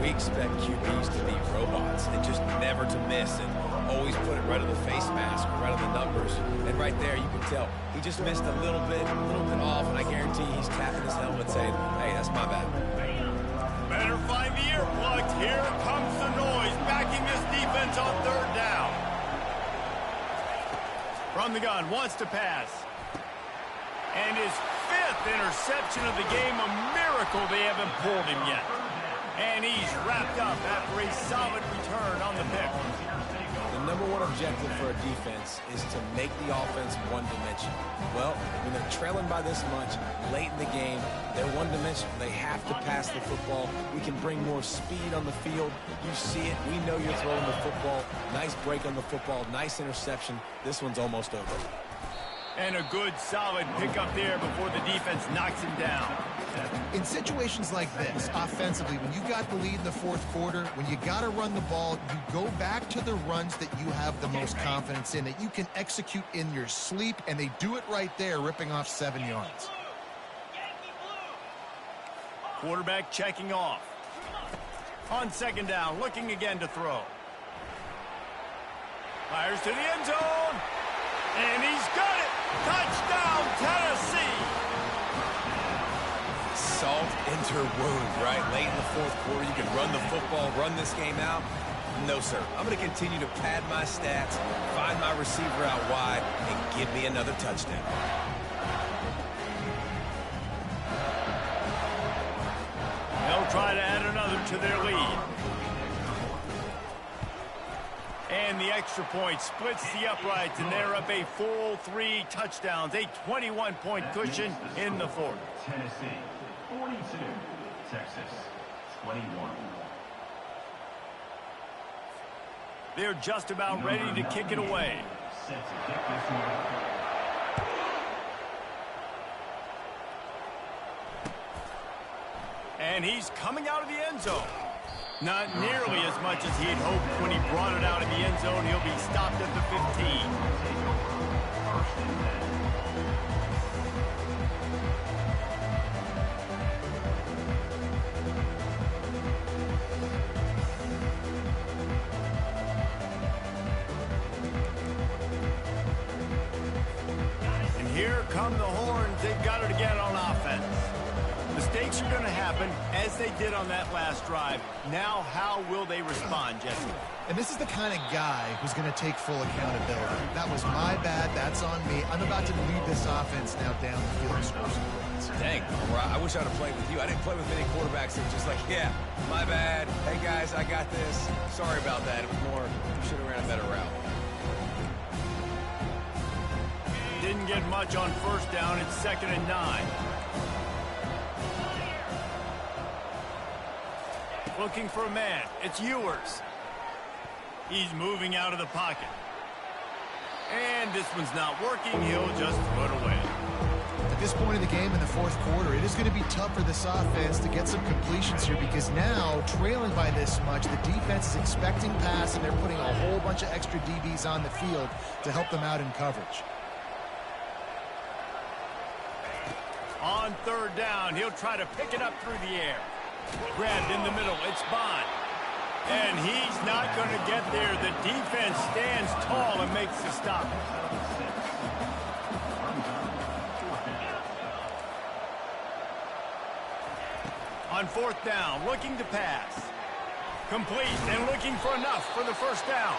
we expect QBs to be robots and just never to miss and always put it right on the face mask, right on the numbers. And right there, you can tell he just missed a little bit off, and I guarantee he's tapping his helmet saying, hey, that's my bad.
Better find the earplugs. Here comes the noise, backing this defense on 3rd down. From the gun, wants to pass. And his 5th interception of the game, a miracle they haven't pulled him yet. And he's wrapped up after a solid return on the pick.
The number one objective for a defense is to make the offense one-dimensional. Well, when they're trailing by this much late in the game, they're one-dimensional. They have to pass the football. We can bring more speed on the field. You see it. We know you're throwing the football. Nice break on the football. Nice interception. This one's almost over.
And a good, solid pickup there before the defense knocks him down.
In situations like this, offensively, when you got the lead in the fourth quarter, when you got to run the ball, you go back to the runs that you have the most confidence in, that you can execute in your sleep, and they do it right there, ripping off 7 yards.
Quarterback checking off. On second down, looking again to throw. Fires to the end zone. And he's got it. Touchdown, Tennessee.
Salt into wound, right? Late in the fourth quarter, you can run the football, run this game out. No, sir. I'm going to continue to pad my stats, find my receiver out wide, and give me another touchdown.
They'll try to add another to their lead. And the extra point splits the uprights, and they're up a full 3 touchdowns, a 21-point cushion in the fourth.
Tennessee 42, Texas 21.
They're just about ready to kick it away.
Set to kick this one.
And he's coming out of the end zone. Not nearly as much as he'd hoped when he brought it out of the end zone. He'll be stopped at the 15.
First and 10.
And here come the horns. They've got it again on offense. Mistakes are going to happen, as they did on that last drive. Now, how will they respond, Jesse?
And this is the kind of guy who's going to take full accountability. That was my bad. That's on me. I'm about to lead this offense now down the field and score some points.
Dang, I wish I'd have played with you. I didn't play with many quarterbacks that were just like, yeah, my bad. Hey, guys, I got this. Sorry about that. It was more, you should have ran a better route.
Didn't get much on first down. It's 2nd and 9. Looking for a man. It's Ewers. He's moving out of the pocket. And this one's not working. He'll just throw it away.
At this point in the game in the fourth quarter, it is going to be tough for this offense to get some completions here because now, trailing by this much, the defense is expecting pass, and they're putting a whole bunch of extra DBs on the field to help them out in coverage.
On third down, he'll try to pick it up through the air. Grabbed in the middle. It's Bond. And he's not going to get there. The defense stands tall and makes the stop. On fourth down, looking to pass. Complete and looking for enough for the first down.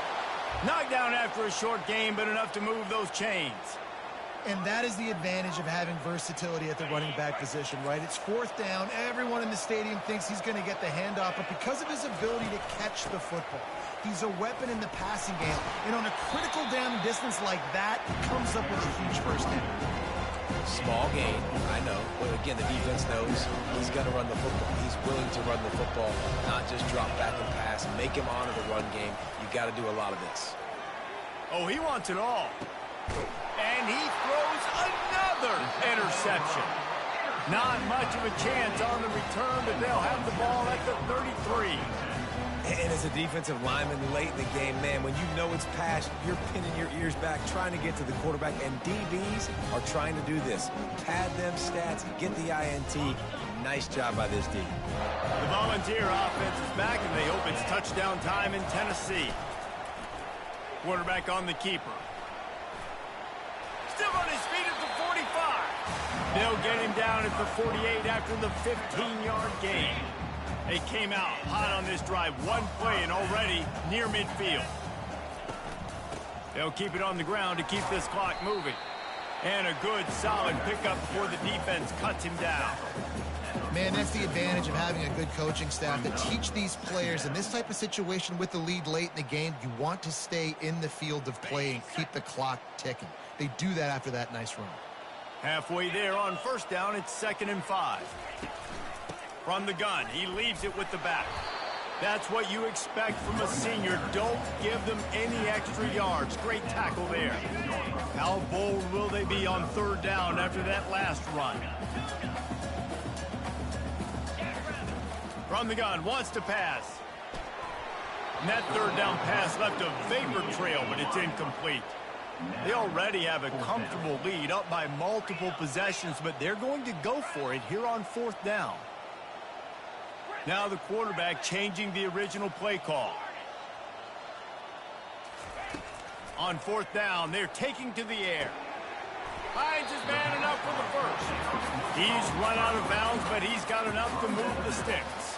Knocked down after a short game, but enough to move those chains.
And that is the advantage of having versatility at the running back position, right? It's fourth down. Everyone in the stadium thinks he's going to get the handoff, but because of his ability to catch the football, he's a weapon in the passing game. And on a critical down distance like that, he comes up with a huge first down.
Small gain, I know. But again, the defense knows he's going to run the football. He's willing to run the football, not just drop back and pass, make him honor the run game. You got to do a lot of this.
Oh, he wants it all. And he throws another interception. Not much of a chance on the return, but they'll have the ball at the 33.
And as a defensive lineman late in the game, man, when you know it's past, you're pinning your ears back, trying to get to the quarterback, and DBs are trying to do this. Pad them stats, get the INT. Nice job by this D.
The Volunteer offense is back, and they hope it's touchdown time in Tennessee. Quarterback on the keeper. Still on his feet at the 45. They'll get him down at the 48 after the 15-yard gain. They came out hot on this drive. One play and already near midfield. They'll keep it on the ground to keep this clock moving. And a good, solid pickup before the defense cuts him down.
Man, that's the advantage of having a good coaching staff to teach these players in this type of situation with the lead late in the game. You want to stay in the field of play and keep the clock ticking. They do that after that nice run.
Halfway there on first down, it's 2nd and 5. From the gun, he leaves it with the back. That's what you expect from a senior. Don't give them any extra yards. Great tackle there. How bold will they be on 3rd down after that last run? From the gun, wants to pass. And that 3rd down pass left a vapor trail, but it's incomplete. They already have a comfortable lead, up by multiple possessions, but they're going to go for it here on 4th down. Now the quarterback changing the original play call. On 4th down, they're taking to the air. Finds his man enough for the first. He's run out of bounds, but he's got enough to move the sticks.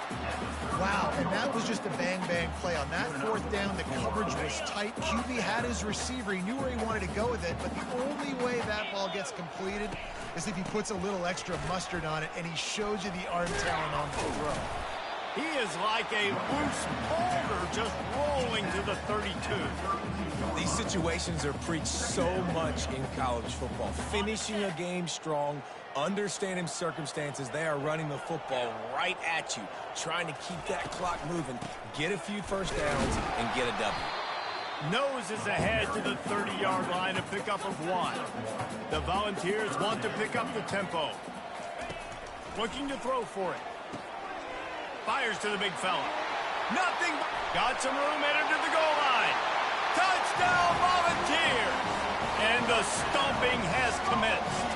Wow, and that was just a bang-bang play. On that 4th down, the coverage was tight. QB had his receiver. He knew where he wanted to go with it, but the only way that ball gets completed is if he puts a little extra mustard on it, and he shows you the arm talent on the throw.
He is like a loose boulder just rolling to the 32.
These situations are preached so much in college football. Finishing a game strong, understanding circumstances. They are running the football right at you, trying to keep that clock moving, get a few first downs, and get a W.
Nose is ahead to the 30-yard line, a pickup of 1. The Volunteers want to pick up the tempo. Looking to throw for it. Fires to the big fella. Nothing. Got some room headed to the goal line. Touchdown, Volunteers! And the stomping has commenced.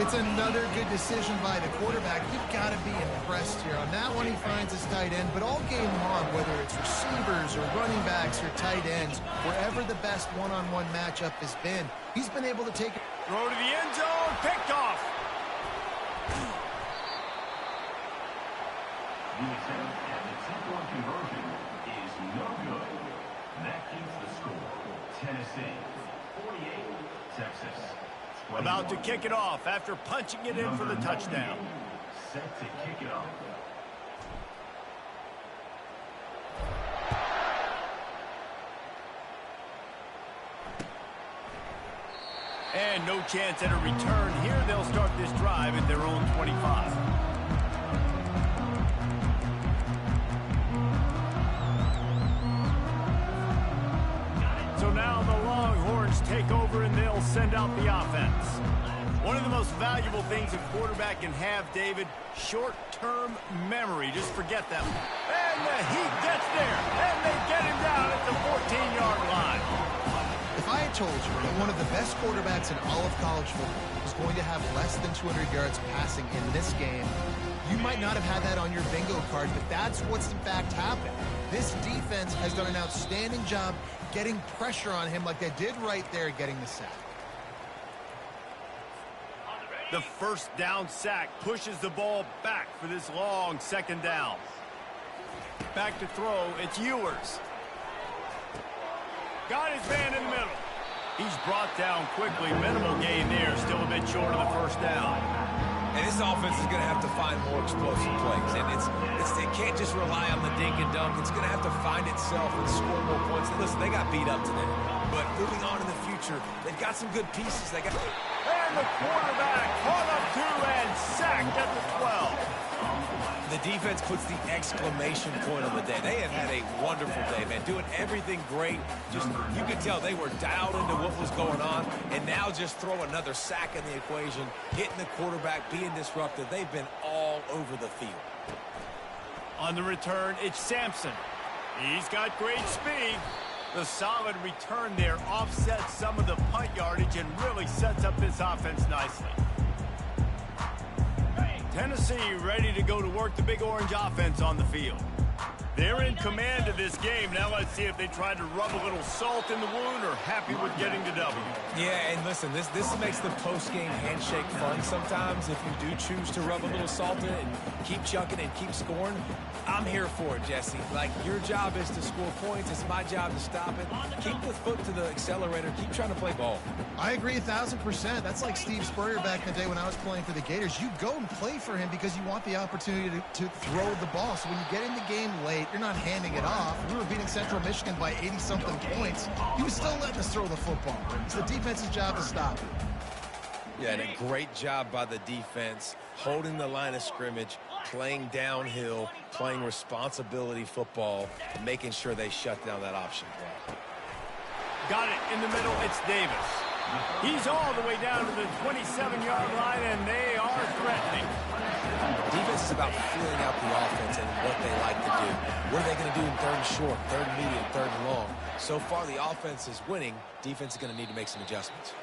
It's another good decision by the quarterback. You've got to be impressed here. On that one, he finds his tight end, but all game long, whether it's receivers or running backs or tight ends, wherever the best one-on-one matchup has been, he's been able to take it.
Throw to the end zone, picked off.
The attempt at the two-point conversion is no good. That keeps the score. Tennessee, 48, Texas, 21.
About to kick it off after punching it in for the touchdown.
Set to kick it off.
And no chance at a return here. They'll start this drive at their own 25. So now the Longhorns take over and they'll send out the offense. One of the most valuable things a quarterback can have, David, short-term memory. Just forget that one. And he gets there, and they get him down at the 14-yard line.
If I had told you that one of the best quarterbacks in all of college football was going to have less than 200 yards passing in this game, you might not have had that on your bingo card, but that's what's in fact happened. This defense has done an outstanding job getting pressure on him like they did right there, getting the sack.
The first down sack pushes the ball back for this long 2nd down. Back to throw, it's Ewers. Got his man in the middle. He's brought down quickly. Minimal gain there, still a bit short of the first down.
And this offense is going to have to find more explosive plays. And it can't just rely on the dink and dunk. It's going to have to find itself and score more points. And listen, they got beat up today. But moving on in the future, they've got some good pieces. They got.
And the quarterback caught up to and sacked at the 12.
The defense puts the exclamation point on the day. They have had a wonderful day, man. Doing everything great. Just, you could tell they were dialed into what was going on. And now just throw another sack in the equation, hitting the quarterback, being disruptive. They've been all over the field.
On the return, it's Sampson. He's got great speed. The solid return there offsets some of the punt yardage and really sets up this offense nicely. Tennessee ready to go to work the Big Orange offense on the field. They're in command of this game. Now let's see if they try to rub a little salt in the wound or happy with getting the W.
Yeah, and listen, this makes the post-game handshake fun sometimes. If you do choose to rub a little salt in it and keep chucking and keep scoring, I'm here for it, Jesse. Like, your job is to score points. It's my job to stop it. Keep the foot to the accelerator. Keep trying to play ball.
I agree 1,000%. That's like Steve Spurrier back in the day when I was playing for the Gators. You go and play for him because you want the opportunity to throw the ball. So when you get in the game late, you're not handing it off. We were beating Central Michigan by 80-something points. He was still letting us throw the football. It's the defense's job to stop it.
Yeah, and a great job by the defense, holding the line of scrimmage, playing downhill, playing responsibility football, and making sure they shut down that option play.
Got it in the middle. It's Davis. He's all the way down to the 27-yard line, and they are threatening.
Defense is about feeling out the offense and what they like to do. What are they going to do in third and short, third and medium, third and long? So far, the offense is winning. Defense is going to need to make some adjustments.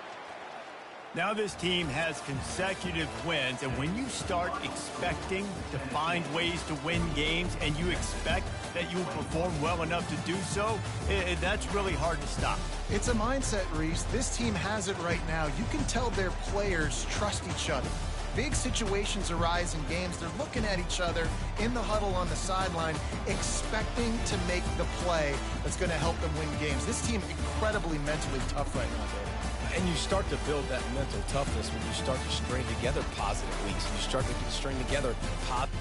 Now this team has consecutive wins, and when you start expecting to find ways to win games and you expect that you will perform well enough to do so, that's really hard to stop.
It's a mindset, Reese. This team has it right now. You can tell their players trust each other. Big situations arise in games. They're looking at each other in the huddle on the sideline, expecting to make the play that's going to help them win games. This team incredibly mentally tough right now, David.
And you start to build that mental toughness when you start to string together positive weeks. You start to string together positive.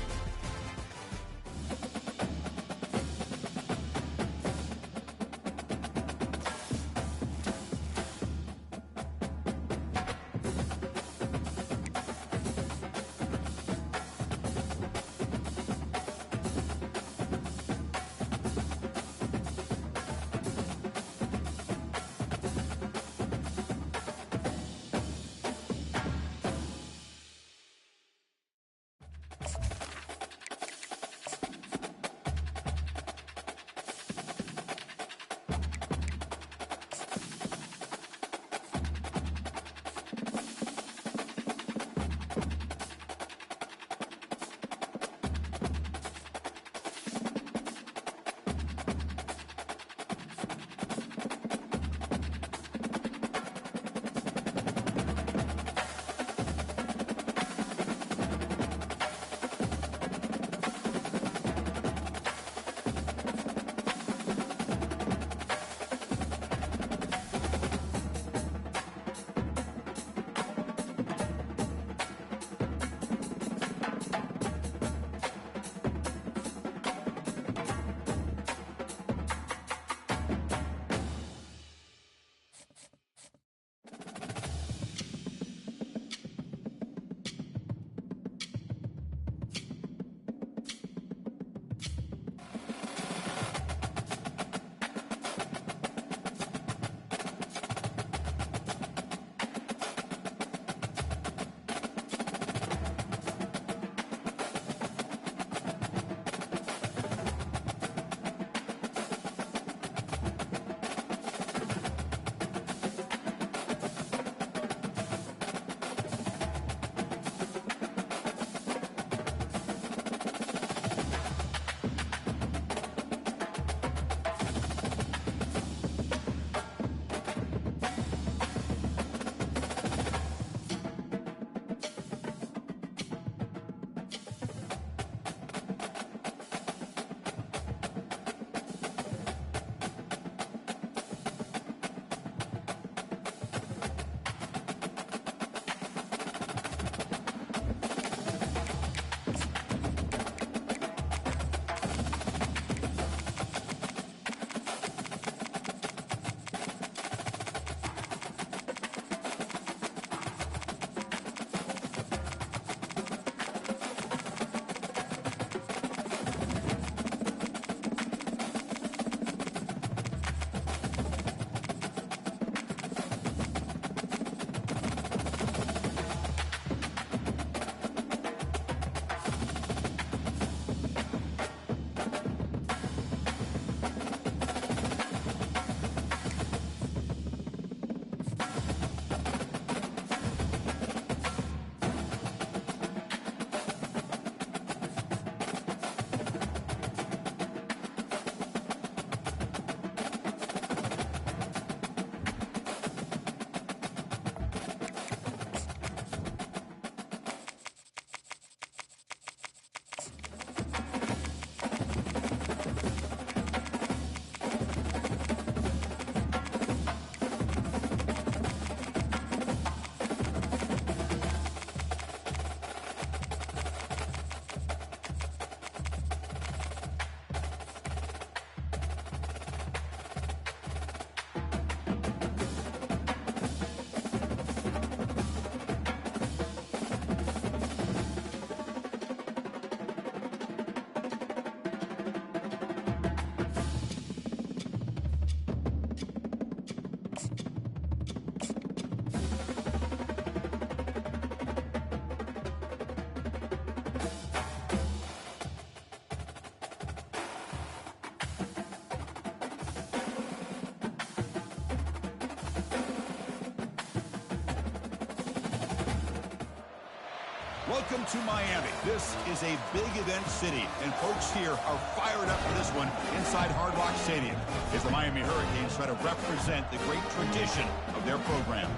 Welcome to Miami. This is a big event city, and folks here are fired up for this one inside Hard Rock Stadium as the Miami Hurricanes try to represent the great tradition of their program.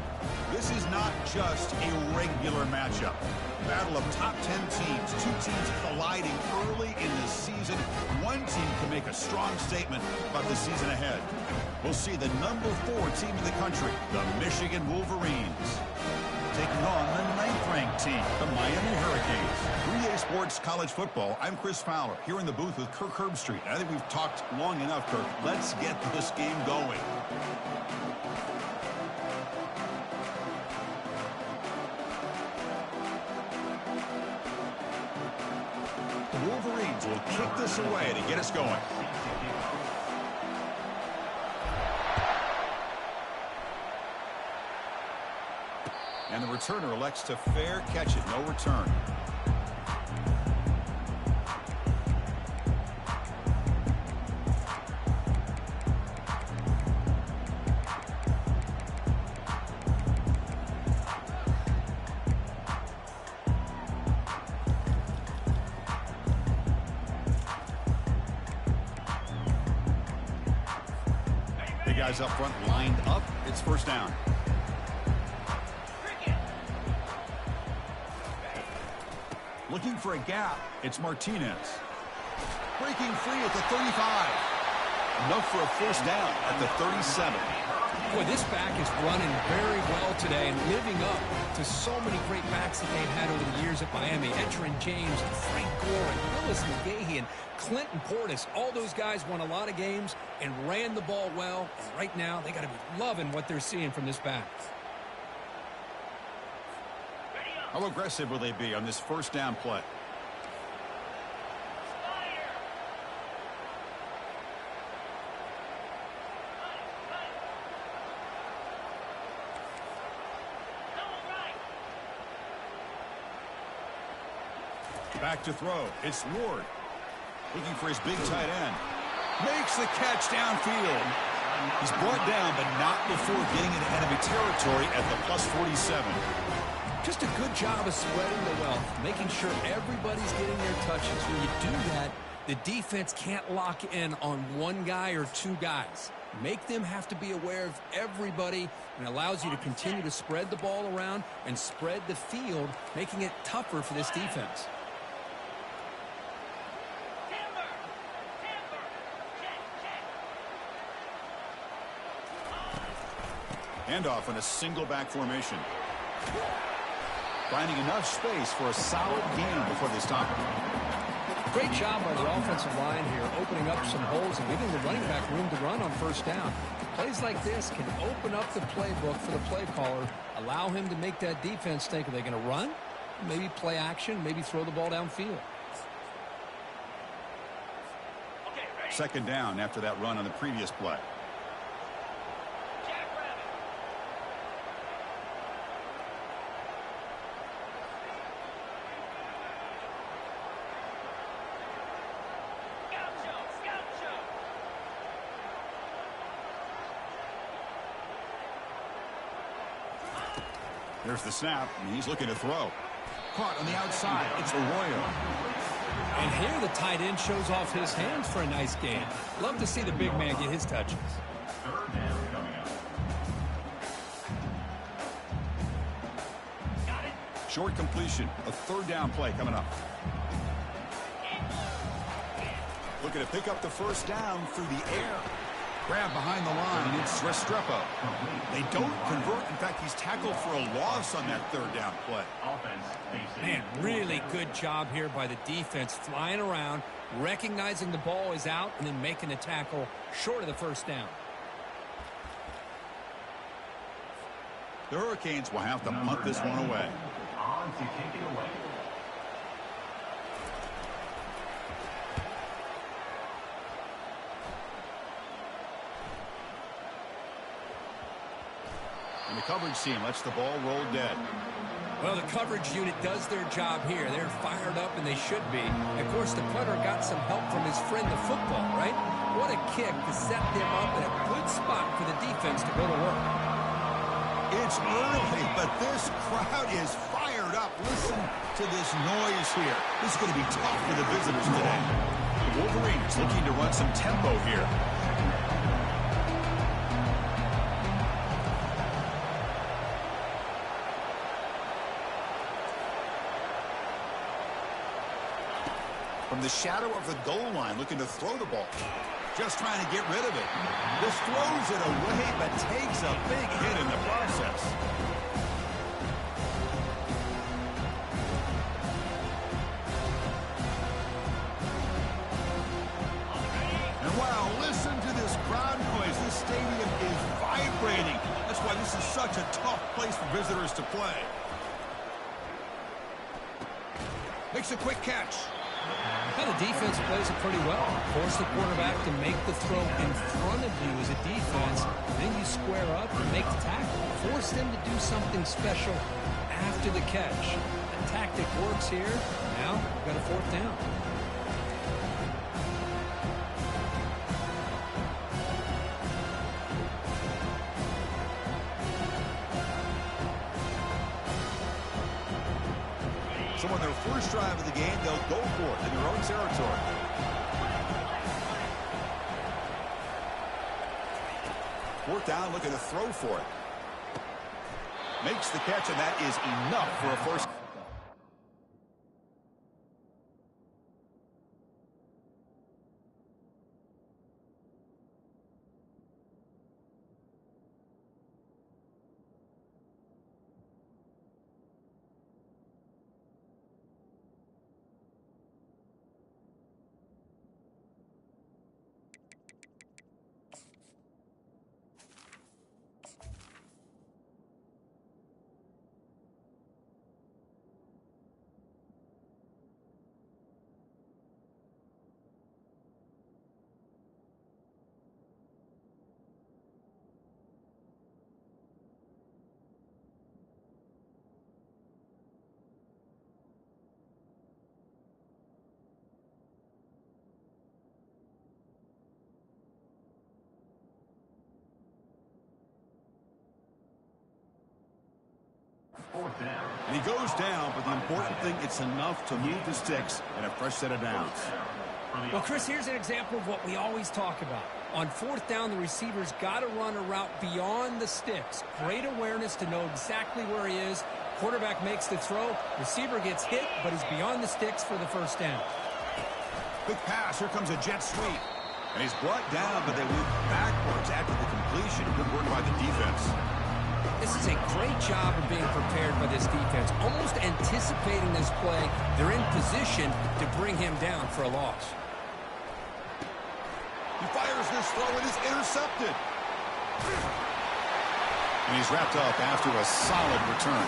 This is not just a regular matchup. Battle of top 10 teams, two teams colliding early in the season. One team can make a strong statement about the season ahead. We'll see the number 4 team in the country, the Michigan Wolverines, taking on the 9th-ranked team, the Miami Hurricanes. 3A Sports College Football, I'm Chris Fowler, here in the booth with Kirk Herbstreit. I think we've talked long enough, Kirk. Let's get this game going. The Wolverines will kick this away to get us going. And the returner elects to fair catch it. No return. The guys up front lined up. It's first down. Looking for a gap, it's Martinez. Breaking free at the 35. Enough for a first down at the 37.
Boy, this back is running very well today and living up to so many great backs that they've had over the years at Miami. Entering James, and Frank Gore, and Willis McGahee, and Clinton Portis. All those guys won a lot of games and ran the ball well. And right now, they got to be loving what they're seeing from this back.
How aggressive will they be on this first down play? Back to throw. It's Ward. Looking for his big tight end. Makes the catch downfield. He's brought down, but not before getting into enemy territory at the plus 47.
Just a good job of spreading the wealth, making sure everybody's getting their touches. When you do that, the defense can't lock in on one guy or two guys. Make them have to be aware of everybody, and allows you to continue to spread the ball around and spread the field, making it tougher for this defense.
Handoff in a single back formation. Finding enough space for a solid gain before they stop it.
Great job by the offensive line here, opening up some holes and giving the running back room to run on first down. Plays like this can open up the playbook for the play caller, allow him to make that defense think, are they going to run? Maybe play action, maybe throw the ball downfield.
Second down after that run on the previous play. There's the snap, and he's looking to throw. Caught on the outside. It's Arroyo.
And here the tight end shows off his hands for a nice gain. Love to see the big man get his touches.
Third down coming up.
Short completion. A third down play coming up. Looking to pick up the first down through the air. Grab behind the line. It's Restrepo. They don't convert. In fact, he's tackled for a loss on that third down play.
Man, really good job here by the defense, flying around, recognizing the ball is out, and then making the tackle short of the first down.
The Hurricanes will have to punt this one away.
On to kick it away.
And the coverage team lets the ball roll dead.
Well, the coverage unit does their job here. They're fired up, and they should be. Of course, the punter got some help from his friend, the football, right? What a kick to set them up in a good spot for the defense to go to work.
It's early, but this crowd is fired fired up. Listen to this noise here. This is going to be tough for the visitors today. The Wolverines looking to run some tempo here. From the shadow of the goal line, looking to throw the ball. Just trying to get rid of it. This throws it away, but takes a big hit in the process. And wow, listen to this crowd noise. This stadium is vibrating. That's why this is such a tough place for visitors to play. Makes a quick catch.
Well, the defense plays it pretty well. Force the quarterback to make the throw in front of you as a defense. Then you square up and make the tackle. Force them to do something special after the catch. The tactic works here. Now, we've got a fourth down.
So on their first drive of the game, they'll go for it in their own territory. Fourth down, looking to throw for it. Makes the catch, and that is enough for a first. And he goes down, but the important thing, it's enough to move the sticks and a fresh set of downs.
Well, Chris, here's an example of what we always talk about. On fourth down, the receiver's got to run a route beyond the sticks. Great awareness to know exactly where he is. Quarterback makes the throw. Receiver gets hit, but is beyond the sticks for the first down.
Big pass. Here comes a jet sweep. And he's brought down, but they move backwards after the completion. Good work by the defense.
This is a great job of being prepared by this defense. Almost anticipating this play, they're in position to bring him down for a loss.
He fires this throw, and is intercepted. And he's wrapped up after a solid return.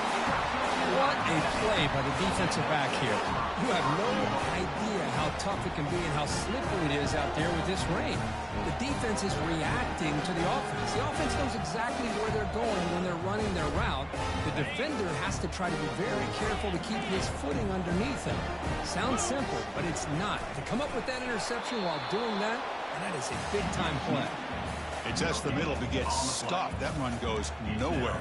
What a play by the defensive back here. You have no idea how tough it can be and how slippery it is out there with this rain. The defense is reacting to the offense. The offense knows exactly where they're going when they're running their route. The defender has to try to be very careful to keep his footing underneath him. Sounds simple, but it's not. To come up with that interception while doing that, and that is a big-time play.
It tests the middle but gets stopped. That run goes nowhere.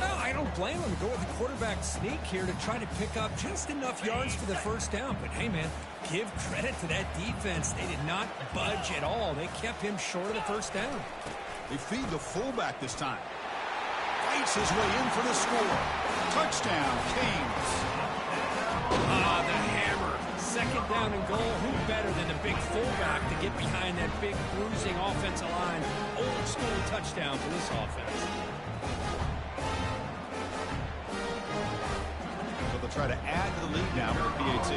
No, I don't blame him. Go with the quarterback sneak here to try to pick up just enough yards for the first down. But, hey, man, give credit to that defense. They did not budge at all. They kept him short of the first down.
They feed the fullback this time. Fights his way in for the score. Touchdown, Canes.
Ah, the hammer. Second down and goal. Who better than the big fullback to get behind that big bruising offensive line? Old school touchdown for this offense.
So they'll try to add to the lead now with the PAT.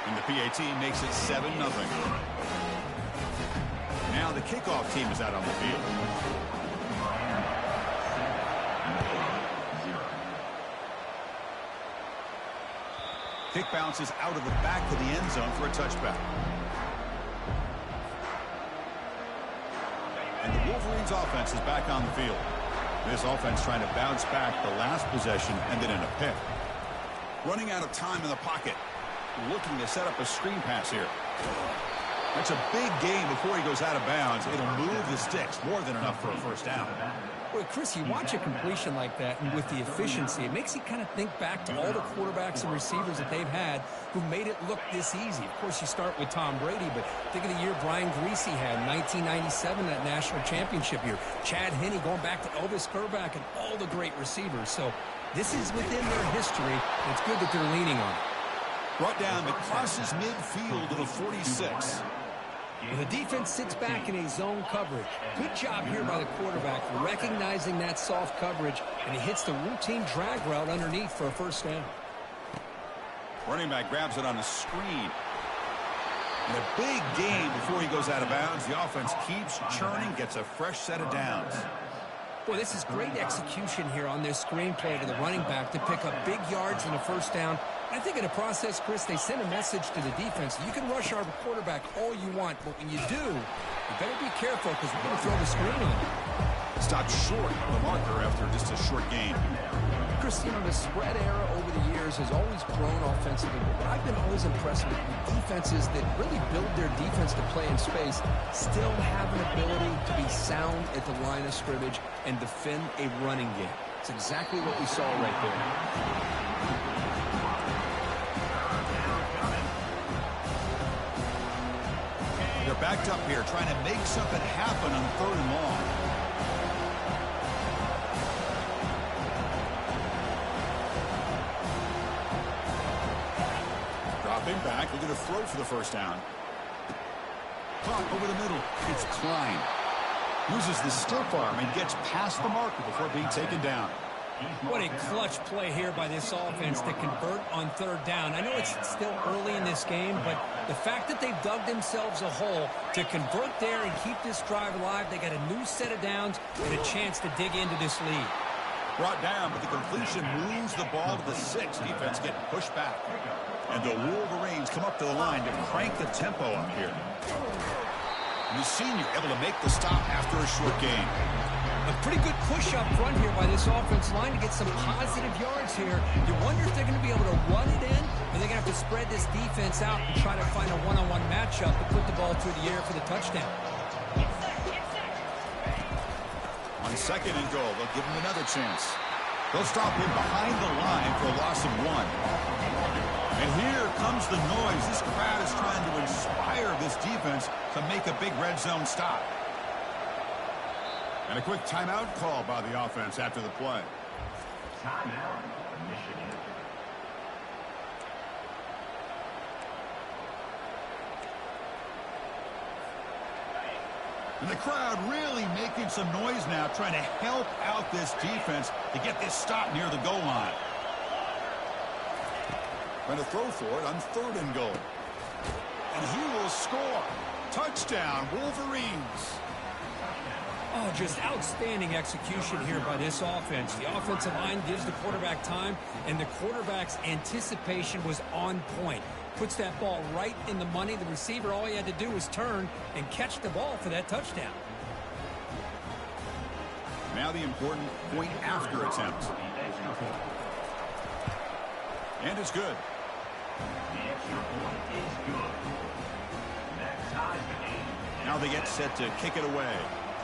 And the PAT makes it 7-0. Now the kickoff team is out on the field. Kick bounces out of the back of the end zone for a touchback. And the Wolverines offense is back on the field. This offense trying to bounce back the last possession and then in a pick. Running out of time in the pocket. Looking to set up a screen pass here. That's a big gain before he goes out of bounds. It'll move the sticks. More than enough for a first down.
Well, Chris, you watch a completion like that, and with the efficiency, it makes you kind of think back to all the quarterbacks and receivers that they've had who made it look this easy. Of course, you start with Tom Brady, but think of the year Brian Greasy had in 1997, that national championship year. Chad Henne going back to Elvis Grbac and all the great receivers. So this is within their history. It's good that they're leaning on it.
Brought down, it crosses midfield to the 46.
The defense sits back in a zone coverage. Good job here by the quarterback recognizing that soft coverage, and he hits the routine drag route underneath for a first down.
Running back grabs it on the screen. In a big game before he goes out of bounds, the offense keeps churning, gets a fresh set of downs.
Boy, this is great execution here on this screenplay to the running back to pick up big yards and a first down. I think in the process, Chris, they send a message to the defense. You can rush our quarterback all you want, but when you do, you better be careful because we're going to throw the screen on you.
Stopped short of the marker after just a short gain.
Chris, you know, the spread era over the years has always grown offensively, but I've been always impressed with defenses that really build their defense to play in space, still have an ability to be sound at the line of scrimmage and defend a running game. It's exactly what we saw right there.
They're backed up here, trying to make something happen on 3rd and long. Dropping back, they're going to throw for the first down. Clock over the middle. It's Klein. Uses the stiff arm and gets past the marker before being taken down.
What a clutch play here by this offense to convert on 3rd down. I know it's still early in this game, but the fact that they've dug themselves a hole to convert there and keep this drive alive, they got a new set of downs and a chance to dig into this lead.
Brought down, but the completion moves the ball to the 6. Defense getting pushed back. And the Wolverines come up to the line to crank the tempo up here. And the senior able to make the stop after a short gain.
A pretty good push up front here by this offense line to get some positive yards here. You wonder if they're going to be able to run it in, or they're going to have to spread this defense out and try to find a one-on-one matchup to put the ball through the air for the touchdown.
On 2nd and goal, they'll give him another chance. They'll stop him behind the line for a loss of 1. And here comes the noise. This crowd is trying to inspire this defense to make a big red zone stop. And a quick timeout call by the offense after the play.
Timeout, Michigan.
And the crowd really making some noise now, trying to help out this defense to get this stop near the goal line. Trying to throw for it on 3rd and goal. And he will score. Touchdown, Wolverines.
Oh, just outstanding execution here by this offense. The offensive line gives the quarterback time, and the quarterback's anticipation was on point. Puts that ball right in the money. The receiver, all he had to do was turn and catch the ball for that touchdown.
Now the important point after attempt. And it's good.
The extra point is good. That ties the game.
Now they get set to kick it away.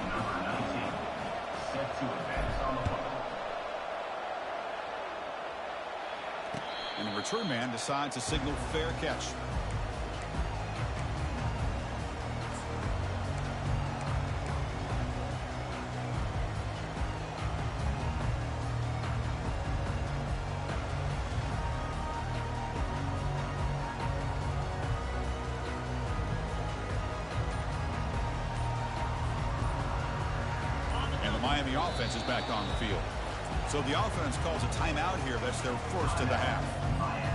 Number 19, set to advance on the ball.
And the return man decides to signal fair catch. Miami offense is back on the field. So the offense calls a timeout here. That's their first of the half.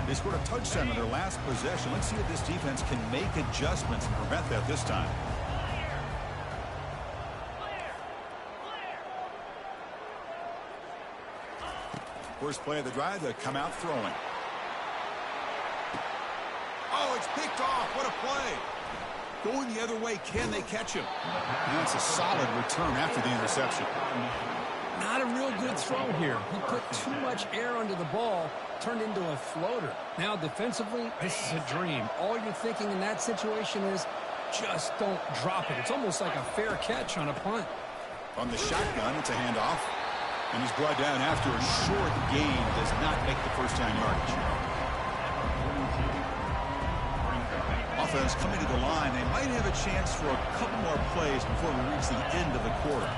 They scored a touchdown on their last possession. Let's see if this defense can make adjustments and prevent that this time. First play of the drive, they come out throwing. Oh, it's picked off. What a play. Going the other way, can they catch him? And that's a solid return after the interception.
Not a real good throw here. He put too much air under the ball, turned into a floater. Now defensively, this is a dream. All you're thinking in that situation is just don't drop it. It's almost like a fair catch on a punt.
From the shotgun, it's a handoff. And he's brought down after a short gain. Does not make the first down yardage. Offense coming to the line. They might have a chance for a couple more plays before we reach the end of the quarter.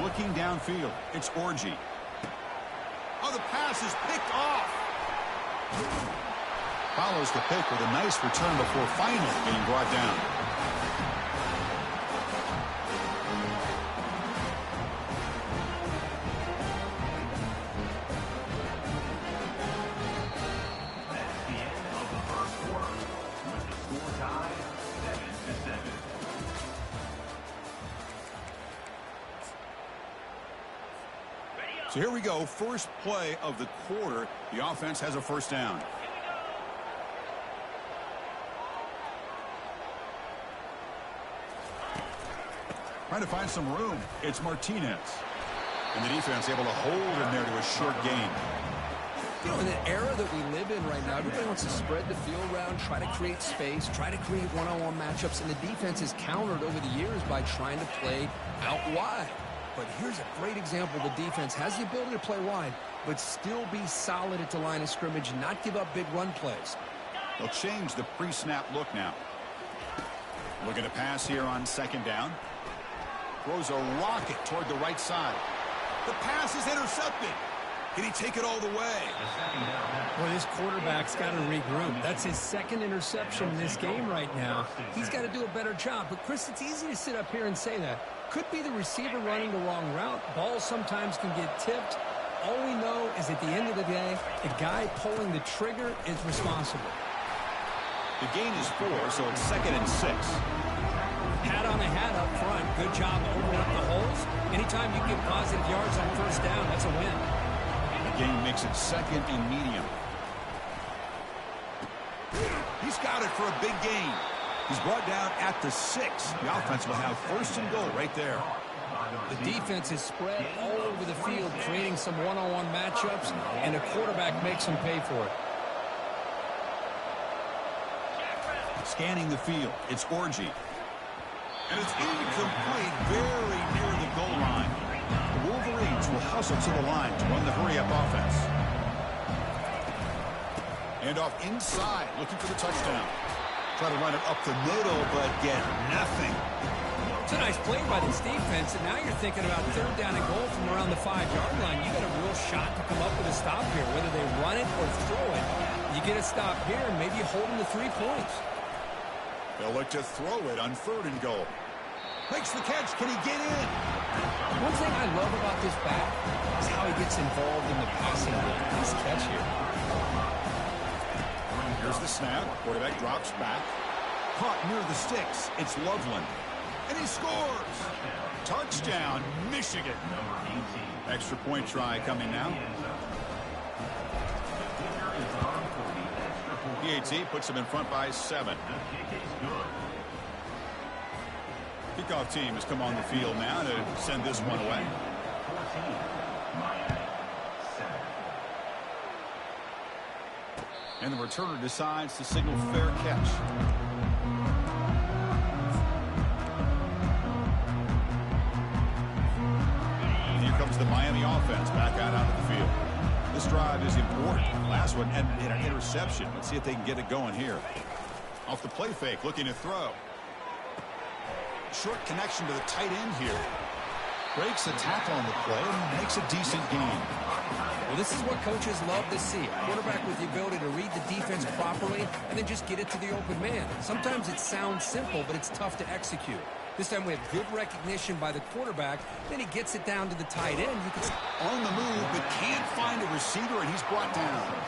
Looking downfield, it's Orgy. Oh, the pass is picked off. Follows the pick with a nice return before finally being brought down.
That's the end of the first quarter. With the score tied 7-7.
So here we go. First play of the quarter. The offense has a first down. Trying to find some room. It's Martinez. And the defense able to hold him there to a short gain.
You know, in the era that we live in right now, everybody wants to spread the field around, try to create space, try to create one-on-one matchups, and the defense is countered over the years by trying to play out wide. But here's a great example. The defense has the ability to play wide, but still be solid at the line of scrimmage and not give up big run plays.
They'll change the pre-snap look now. Looking to pass here on second down. Throws a rocket toward the right side. The pass is intercepted. Can he take it all the way?
Well, this quarterback's got to regroup. That's his second interception in this game right now. He's got to do a better job. But, Chris, it's easy to sit up here and say that. Could be the receiver running the wrong route. Balls sometimes can get tipped. All we know is at the end of the day, the guy pulling the trigger is responsible.
The gain is 4, so it's 2nd and 6.
Hat on a hat up front. Good job opening up the holes. Anytime you get positive yards on first down, that's a win.
The gain makes it 2nd and medium. He's got it for a big gain. He's brought down at the 6. The offense will have 1st and goal right there.
The defense is spread all over the field, creating some one-on-one matchups, and the quarterback makes them pay for it.
Scanning the field, it's Orgy. And it's incomplete, very near the goal line. The Wolverines will hustle to the line to run the hurry-up offense. And off inside, looking for the touchdown. Try to run it up the middle, but get nothing.
It's a nice play by this defense, and now you're thinking about third down and goal from around the 5-yard line. You got a real shot to come up with a stop here, whether they run it or throw it. You get a stop here, and maybe you hold them to 3 points.
They'll look to throw it on 3rd and goal. Makes the catch. Can he get in?
One thing I love about this back is how he gets involved in the passing game. Nice catch here.
Here's the snap. Quarterback drops back. Caught near the sticks. It's Loveland. And he scores. Touchdown, Michigan. Extra point try coming now. PAT puts him in front by 7. Kickoff team has come on the field now to send this one away. And the returner decides to signal fair catch. And here comes the Miami offense back out onto the field. This drive is important. Last one ended in an interception. Let's see if they can get it going here. Off the play fake, looking to throw. Short connection to the tight end here. Breaks a tackle on the play and makes a decent gain.
Well, this is what coaches love to see. A quarterback with the ability to read the defense properly and then just get it to the open man. Sometimes it sounds simple, but it's tough to execute. This time we have good recognition by the quarterback. Then he gets it down to the tight end. You can
on the move, but can't find a receiver, and he's brought down.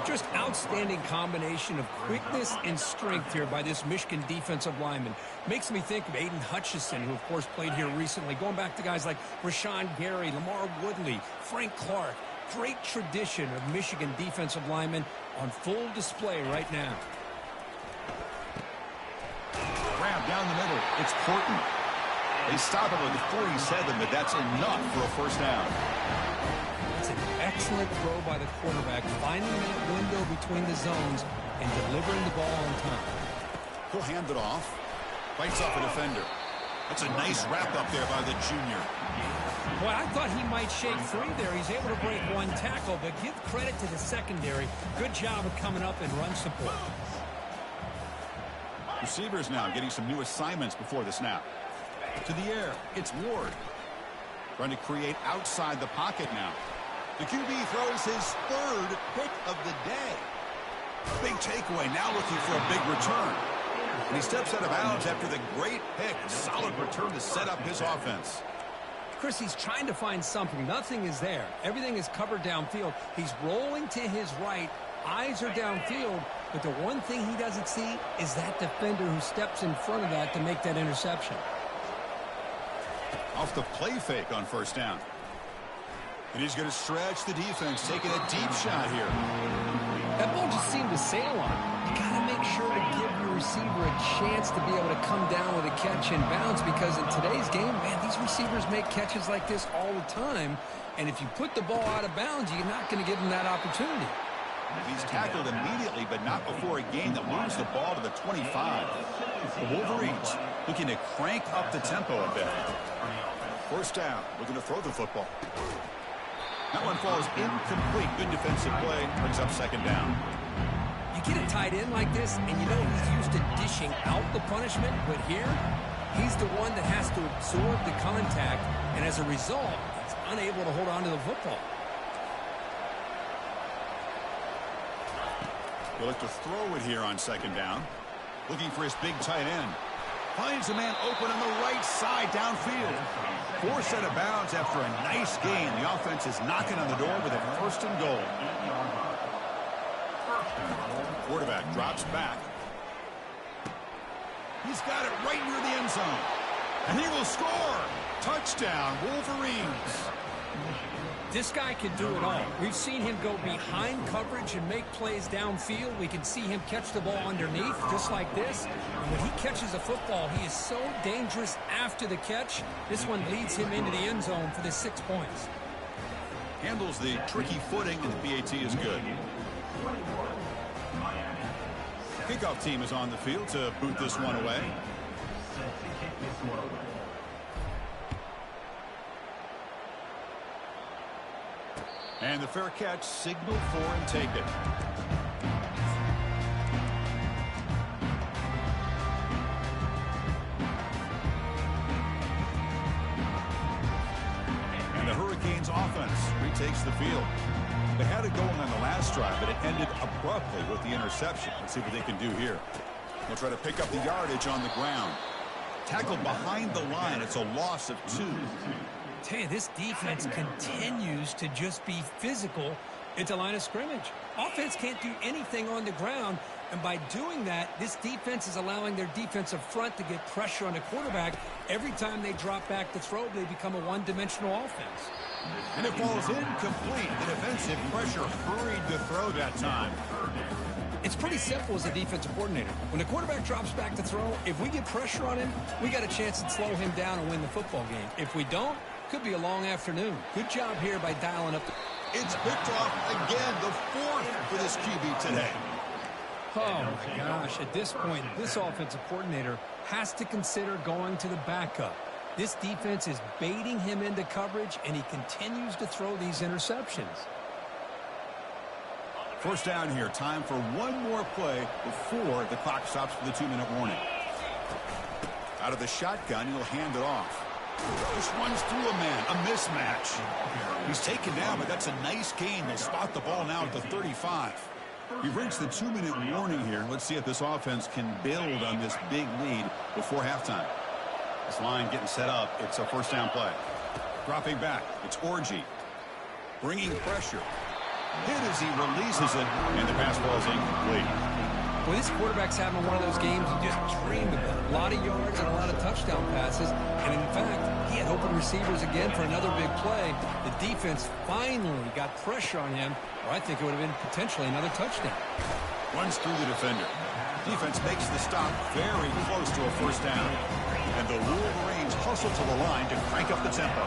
Just outstanding combination of quickness and strength here by this Michigan defensive lineman. Makes me think of Aiden Hutchinson, who, of course, played here recently. Going back to guys like Rashawn Gary, Lamar Woodley, Frank Clark. Great tradition of Michigan defensive linemen on full display right now.
Grab down the middle. It's Porton. They stop it with the 47, but that's enough for a first down.
It's an excellent throw by the quarterback, finding that window between the zones and delivering the ball on time.
He'll hand it off. Fights off a defender. That's a nice wrap up there by the junior.
Boy, I thought he might shake free there. He's able to break one tackle, but give credit to the secondary. Good job of coming up and run support.
Receivers now getting some new assignments before the snap. To the air, it's Ward. Trying to create outside the pocket now. The QB throws his third pick of the day. Big takeaway, now looking for a big return. And he steps out of bounds after the great pick. Solid return to set up his offense.
Chris, he's trying to find something. Nothing is there. Everything is covered downfield. He's rolling to his right. Eyes are downfield. But the one thing he doesn't see is that defender who steps in front of that to make that interception.
Off the play fake on first down. And he's going to stretch the defense, taking a deep shot here.
That ball just seemed to sail on. You got to make sure to give your receiver a chance to be able to come down with a catch and bounce, because in today's game, man, these receivers make catches like this all the time. And if you put the ball out of bounds, you're not going to give them that opportunity.
He's tackled immediately, but not before a gain that moves the ball to the 25. The Wolverines looking to crank up the tempo a bit. First down, looking to throw the football. That one falls incomplete. Good defensive play, brings up second down.
You get a tight end like this, and you know he's used to dishing out the punishment, but here, he's the one that has to absorb the contact, and as a result, he's unable to hold on to the football.
He'll look to throw it here on second down. Looking for his big tight end. Finds a man open on the right side downfield. Forced out of bounds after a nice gain. The offense is knocking on the door with a first and goal. Quarterback drops back. He's got it right near the end zone. And he will score. Touchdown, Wolverines.
This guy can do it all. We've seen him go behind coverage and make plays downfield. We can see him catch the ball underneath, just like this. And when he catches a football, he is so dangerous after the catch. This one leads him into the end zone for the 6 points.
Handles the tricky footing, and the PAT is good. Kickoff team is on the field to boot this one away. And the fair catch signaled for and taken. And the Hurricanes offense retakes the field. They had it going on the last drive, but it ended abruptly with the interception. Let's see what they can do here. They'll try to pick up the yardage on the ground. Tackled behind the line. It's a loss of 2.
Tell you, this defense continues to just be physical at the line of scrimmage. Offense can't do anything on the ground, and by doing that, this defense is allowing their defensive front to get pressure on the quarterback. Every time they drop back to throw, they become a one-dimensional offense.
And it falls incomplete. The defensive pressure hurried to throw that time.
It's pretty simple as a defensive coordinator. When the quarterback drops back to throw, if we get pressure on him, we got a chance to slow him down and win the football game. If we don't, could be a long afternoon. Good job here by dialing up.
It's picked off again, the 4th for this QB today.
Oh, my gosh. At this point, this offensive coordinator has to consider going to the backup. This defense is baiting him into coverage, and he continues to throw these interceptions.
First down here. Time for one more play before the clock stops for the 2-minute warning. Out of the shotgun, he'll hand it off. Just runs through a man. A mismatch. He's taken down, but that's a nice gain. They'll spot the ball now at the 35. We've reached the 2-minute warning here. Let's see if this offense can build on this big lead before halftime. This line getting set up. It's a first down play. Dropping back. It's Orji. Bringing pressure. Hit as he releases it, and the pass ball is incomplete.
Well, this quarterback's having one of those games you just dreamed about. A lot of yards and a lot of touchdown passes. And in fact, he had open receivers again for another big play. The defense finally got pressure on him, or I think it would have been potentially another touchdown.
Runs through the defender. Defense makes the stop very close to a first down. And the Wolverines hustle to the line to crank up the tempo.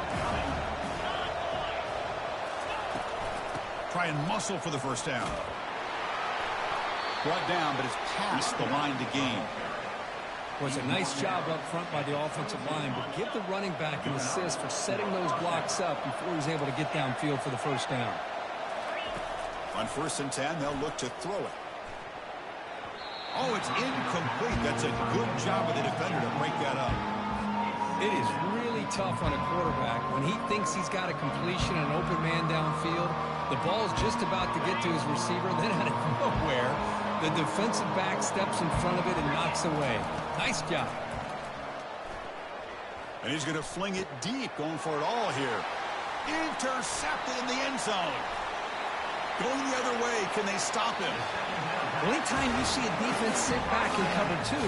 Try and muscle for the first down. Brought down, but it's past the line to gain.
Was a nice job up front by the offensive line, but give the running back an assist for setting those blocks up before he's able to get downfield for the first down.
On 1st and 10, they'll look to throw it. Oh, it's incomplete. That's a good job of the defender to break that up.
It is really tough on a quarterback when he thinks he's got a completion and an open man downfield. The ball's just about to get to his receiver, then out of nowhere, the defensive back steps in front of it and knocks away. Nice job.
And he's going to fling it deep, going for it all here. Intercepted in the end zone. Going the other way. Can they stop him?
Anytime you see a defense sit back in cover 2,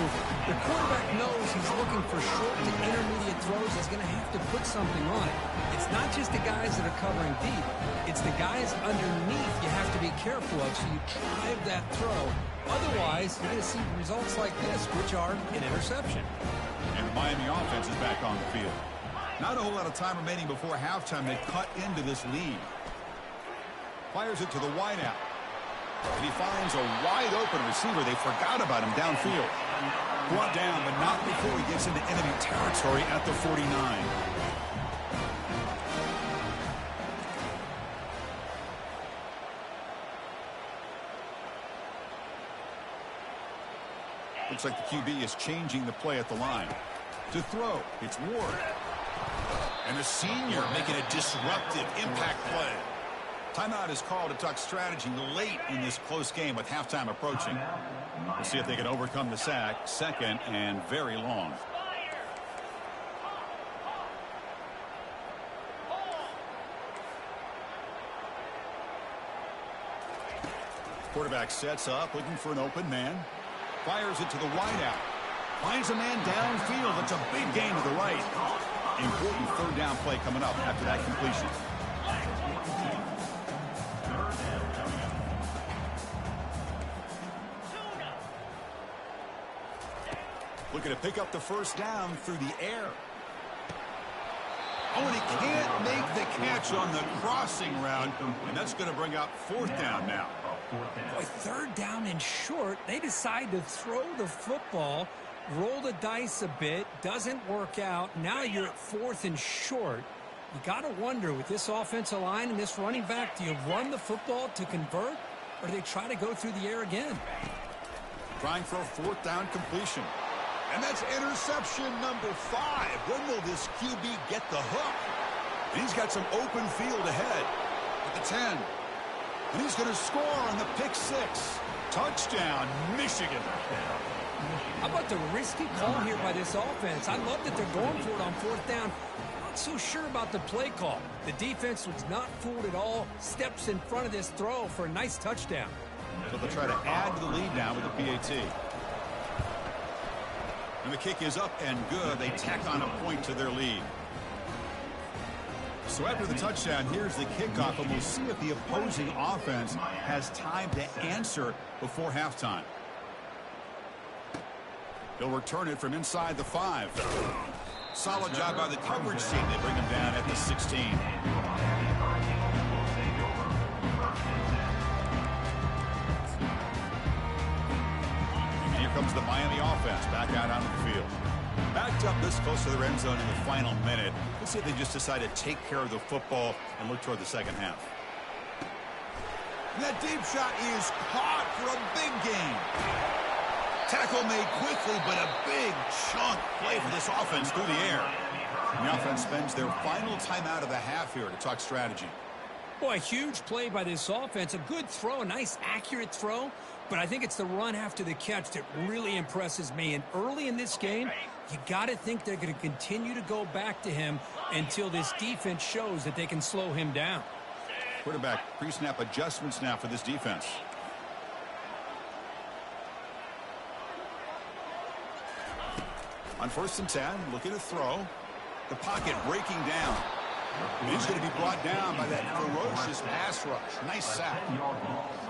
the quarterback knows he's looking for short to intermediate throws. He's going to have to put something on it. It's not just the guys that are covering deep. It's the guys underneath you have to be careful of, so you drive that throw. Otherwise, you're going to see results like this, which are an interception.
And the Miami offense is back on the field. Not a whole lot of time remaining before halftime. They cut into this lead. Fires it to the wideout. And he finds a wide-open receiver. They forgot about him downfield. Brought down, but not before he gets into enemy territory at the 49. Looks like the QB is changing the play at the line. To throw, it's Ward. And the senior making a disruptive impact play. Timeout is called to talk strategy late in this close game with halftime approaching. We'll see if they can overcome the sack. Second and very long. Quarterback sets up, looking for an open man. Fires it to the wideout. Finds a man downfield. It's a big gain to the right. Important third down play coming up after that completion. Looking to pick up the first down through the air. Oh, and he can't make the catch on the crossing route, and that's going to bring up 4th down now.
Boy, 3rd down and short, they decide to throw the football, roll the dice a bit, doesn't work out. Now you're at 4th and short. You got to wonder, with this offensive line and this running back, do you run the football to convert, or do they try to go through the air again?
Trying for a 4th down completion. And that's interception number 5. When will this QB get the hook? And he's got some open field ahead at the 10. And he's going to score on the pick 6. Touchdown, Michigan.
How about the risky call here by this offense? I love that they're going for it on 4th down. Not so sure about the play call. The defense was not fooled at all. Steps in front of this throw for a nice touchdown.
So they'll try to add to the lead now with the PAT. And the kick is up and good. They tack on a point to their lead. So after the touchdown, here's the kickoff, and we'll see if the opposing offense has time to answer before halftime. They'll return it from inside the 5. Solid job by the coverage team. They bring him down at the 16. And here comes the Miami offense back out onto the field. Backed up this close to their end zone in the final minute. Let's see if they just decide to take care of the football and look toward the second half. And that deep shot is caught for a big gain. Tackle made quickly, but a big chunk play for this offense through the air. And the offense spends their final timeout of the half here to talk strategy.
Boy, a huge play by this offense. A good throw, a nice accurate throw. But I think it's the run after the catch that really impresses me. And early in this game, you got to think they're going to continue to go back to him until this defense shows that they can slow him down.
Quarterback pre-snap adjustments now for this defense. On 1st and 10, looking to throw. The pocket breaking down. And he's going to be brought down by that ferocious pass rush. Nice sack.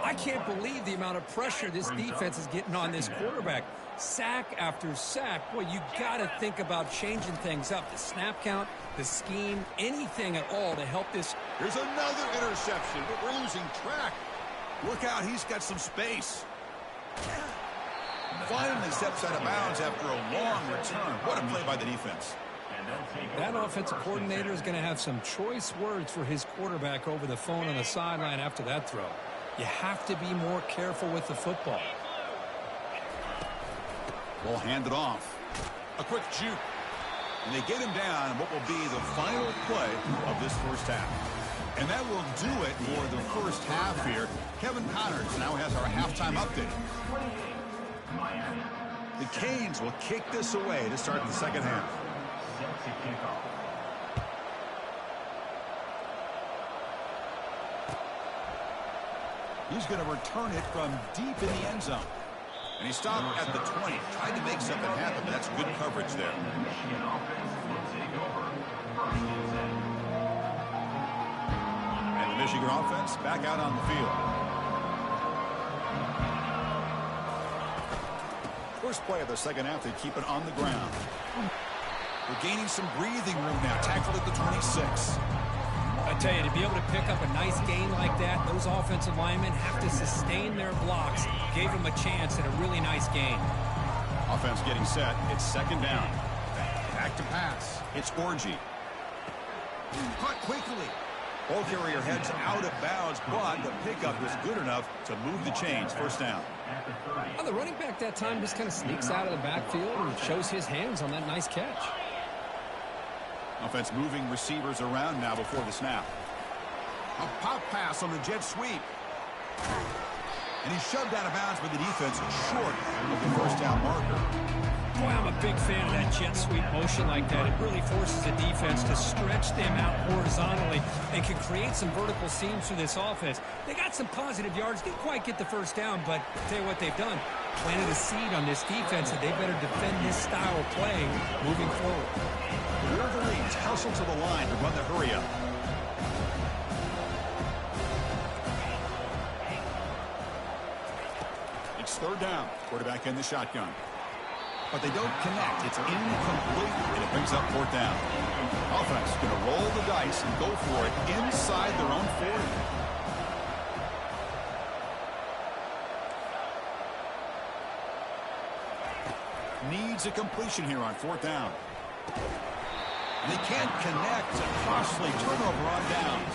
I can't believe the amount of pressure this defense is getting on this quarterback. Sack after sack. Boy, you got to think about changing things up. The snap count, the scheme, anything at all to help this.
Here's another interception, but we're losing track. Look out, he's got some space. Finally steps out of bounds after a long return. What a play by the defense.
That offensive coordinator is going to have some choice words for his quarterback over the phone on the sideline after that throw. You have to be more careful with the football.
Ball handed off. A quick juke. And they get him down in what will be the final play of this first half. And that will do it for the first half here. Kevin Connors now has our halftime update. The Canes will kick this away to start the second half. He's going to return it from deep in the end zone. And he stopped at the 20. Tried to make something happen, but that's good coverage there. And the Michigan offense back out on the field. First play of the second half, they keep it on the ground. We're gaining some breathing room now. Tackled at the 26.
I tell you, to be able to pick up a nice gain like that, those offensive linemen have to sustain their blocks. Gave them a chance at a really nice gain.
Offense getting set. It's second down. Back to pass. It's Orgy. Caught quickly. Ball carrier heads out of bounds, but the pickup is good enough to move the chains. First down.
Well, the running back that time just kind of sneaks out of the backfield and shows his hands on that nice catch.
Offense moving receivers around now before the snap. A pop pass on the jet sweep. And he's shoved out of bounds by the defense short of the first down marker.
Boy, I'm a big fan of that jet sweep motion like that. It really forces the defense to stretch them out horizontally and can create some vertical seams through this offense. They got some positive yards. Didn't quite get the first down, but I'll tell you what they've done. Planted a seed on this defense, and they better defend this style of playing moving forward.
The Wolverines hustle to the line to run the hurry up. It's third down. Quarterback in the shotgun. But they don't connect. It's incomplete, and it brings up fourth down. Offense going to roll the dice and go for it inside their own 40. Needs a completion here on fourth down. And they can't connect. It's a costly turnover on downs.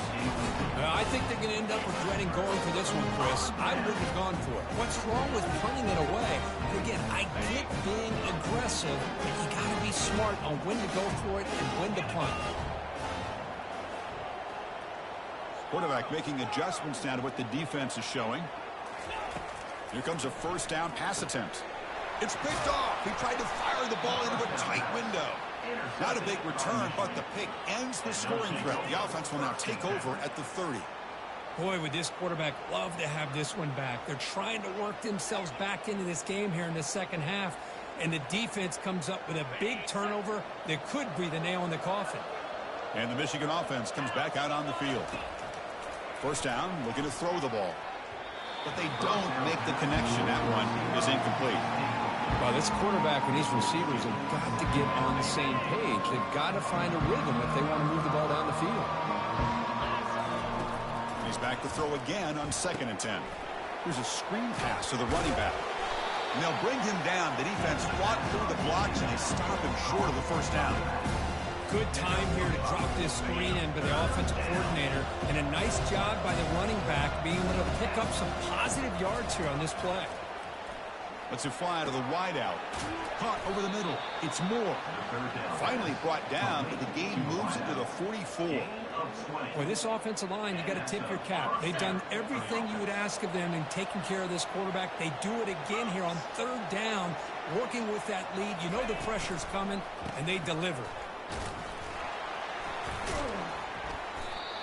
I think they're going to end up regretting going for this one, Chris. I wouldn't have gone for it. What's wrong with punting it away? Again, I get being aggressive, but you got to be smart on when to go for it and when to punt.
Quarterback making adjustments now to what the defense is showing. Here comes a first down pass attempt. It's picked off. He tried to fire the ball into a tight window. Not a big return, but the pick ends the scoring threat. The offense will now take over at the 30.
Boy, would this quarterback love to have this one back. They're trying to work themselves back into this game here in the second half, and the defense comes up with a big turnover that could be the nail in the coffin.
And the Michigan offense comes back out on the field. First down, looking to throw the ball. But they don't make the connection. That one is incomplete.
Well, this quarterback and these receivers have got to get on the same page. They've got to find a rhythm if they want to move the ball down the field.
He's back to throw again on 2nd and 10. Here's a screen pass to the running back. And they'll bring him down. The defense fought through the blocks, and they stop him short of the first down.
Good time here to drop this screen in by the offensive coordinator, and a nice job by the running back being able to pick up some positive yards here on this play.
Let's it fly to the wideout. Caught over the middle. It's Moore. Finally brought down, but the game moves into the 44.
Boy, this offensive line, you got to tip your cap. They've done everything you would ask of them in taking care of this quarterback. They do it again here on third down, working with that lead. You know the pressure's coming, and they deliver.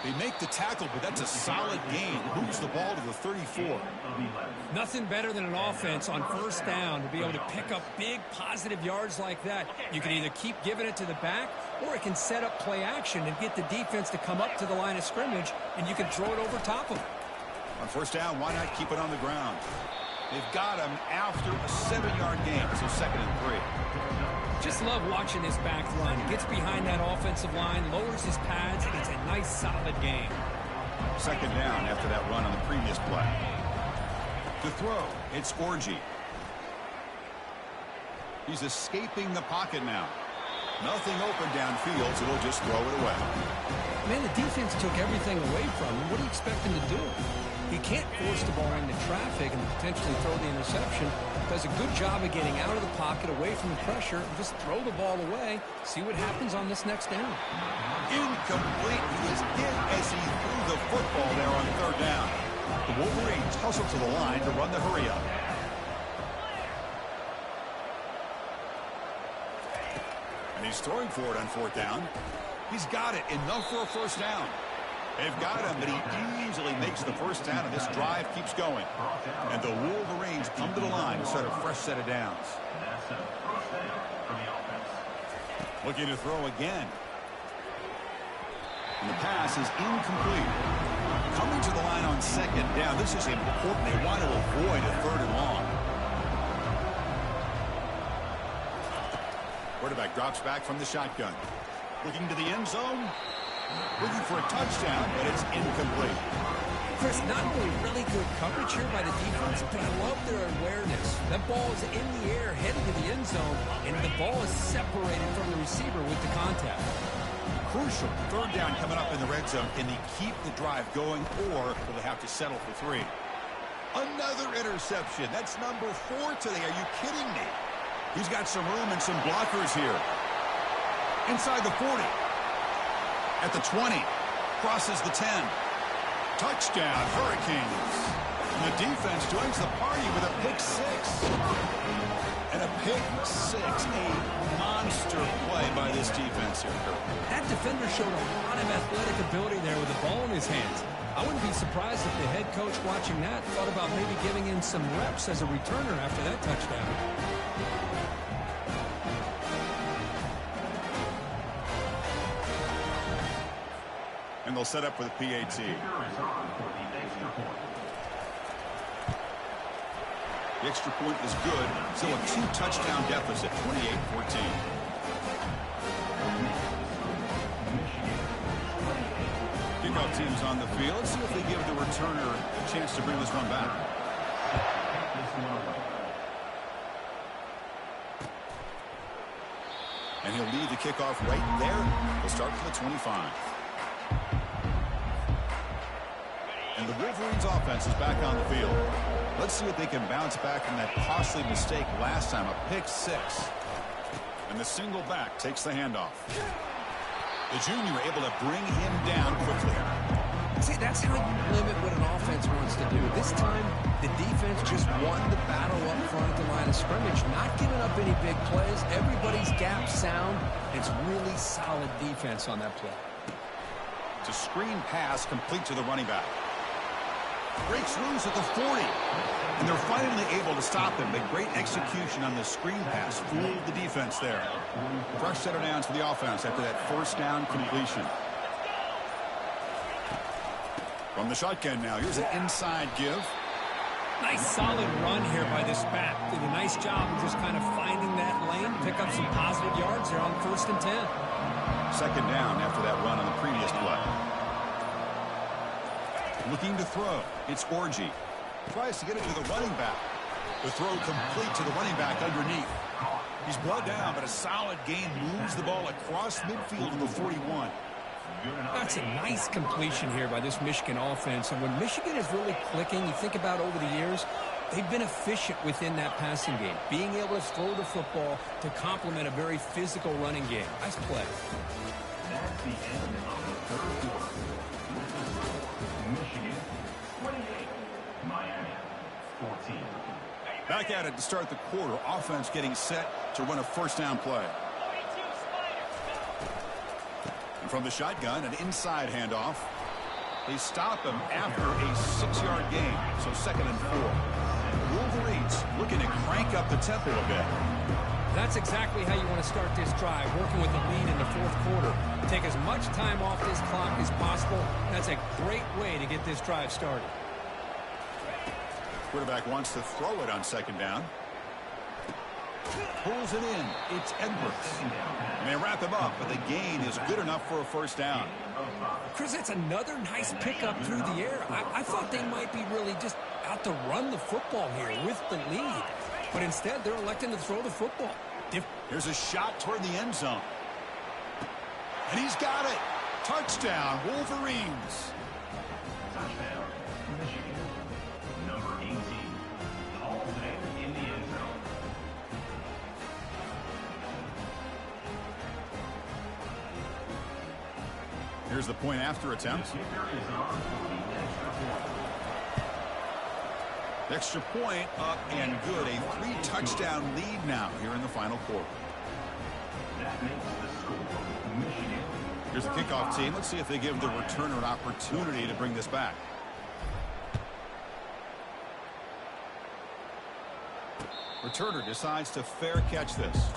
They make the tackle, but that's a solid gain. Moves the ball to the 34.
Nothing better than an offense on first down to be able to pick up big positive yards like that. You can either keep giving it to the back, or it can set up play action and get the defense to come up to the line of scrimmage, and you can throw it over top of them.
On first down, why not keep it on the ground? They've got him after a 7-yard gain, so 2nd and 3.
Just love watching this back run. Gets behind that offensive line, lowers his pads, and it's a nice, solid game.
2nd down after that run on the previous play. To throw, it's Orgy. He's escaping the pocket now. Nothing open downfield, so he'll just throw it away.
Man, the defense took everything away from him. What do you expect him to do? He can't force the ball into traffic and potentially throw the interception. Does a good job of getting out of the pocket, away from the pressure, and just throw the ball away. See what happens on this next down.
Incomplete. He was hit as he threw the football there on third down. The Wolverines hustle to the line to run the hurry-up. And he's throwing for it on fourth down. He's got it. Enough for a first down. They've got him, but he easily makes the first down, and this drive keeps going. And the Wolverines come to the line to start a fresh set of downs. Looking to throw again. And the pass is incomplete. Coming to the line on second down. This is important. They want to avoid a third and long. Quarterback drops back from the shotgun. Looking to the end zone. Looking for a touchdown, but it's incomplete.
Chris, not only really good coverage here by the defense, but I love their awareness. That ball is in the air, heading to the end zone, and the ball is separated from the receiver with the contact.
Crucial. Third down coming up in the red zone. Can they keep the drive going, or will they have to settle for 3? Another interception. That's number 4 today. Are you kidding me? He's got some room and some blockers here. Inside the 40. At the 20. Crosses the 10. Touchdown, Hurricanes. And the defense joins the party with a pick 6. And a pick 6. A monster play by this defense here.
That defender showed a lot of athletic ability there with the ball in his hands. I wouldn't be surprised if the head coach watching that thought about maybe giving him some reps as a returner after that touchdown.
And they'll set up for the PAT. The extra point is good. Still a 2-touchdown deficit, 28-14. Kickoff team's on the field. Let's see if they give the returner a chance to bring this one back. And he'll lead the kickoff right there. He'll start from the 25. And the Wolverines offense is back on the field. Let's see if they can bounce back from that costly mistake last time, a pick 6. And the single back takes the handoff. The junior able to bring him down quickly.
See, that's how you limit what an offense wants to do. This time, the defense just won the battle up front at the line of scrimmage, not giving up any big plays. Everybody's gap sound. It's really solid defense on that play.
It's a screen pass complete to the running back. Breaks loose at the 40. And they're finally able to stop him. But great execution on the screen pass. Fooled the defense there. Fresh set of downs for the offense after that first down completion. From the shotgun now. Here's an inside give.
Nice solid run here by this back. Did a nice job of just kind of finding that lane. Pick up some positive yards there on 1st and 10.
Second down after that run on the previous play. Looking to throw. It's Orgy. Tries to get it to the running back. The throw complete to the running back underneath. He's brought down, but a solid gain moves the ball across midfield to the 41.
That's a nice completion here by this Michigan offense. And when Michigan is really clicking, you think about over the years, they've been efficient within that passing game. Being able to throw the football to complement a very physical running game. Nice play.
That's the end of the third quarter. Michigan 28, Miami 14.
Back at it to start the quarter. Offense getting set to run a first down play. And from the shotgun, an inside handoff. They stop him after a 6-yard gain. So 2nd and 4. Wolverines looking to crank up the tempo a bit.
That's exactly how you want to start this drive, working with the lead in the 4th quarter. Take as much time off this clock as possible. That's a great way to get this drive started.
Quarterback wants to throw it on 2nd down. Pulls it in. It's Edwards. And they wrap him up, but the gain is good enough for a first down.
Chris, that's another nice pickup through the air. I thought they might be really just out to run the football here with the lead. But instead, they're electing to throw the football.
Here's a shot toward the end zone. And he's got it. Touchdown, Wolverines.
Touchdown, Michigan. Number 18, Halsey in the end zone.
Here's the point after attempt.
Kicker is on for the extra point.
Extra point up and good. A 3-touchdown lead now here in the final quarter.
That makes the score Michigan.
Here's the kickoff team. Let's see if they give the returner an opportunity to bring this back. Returner decides to fair catch this.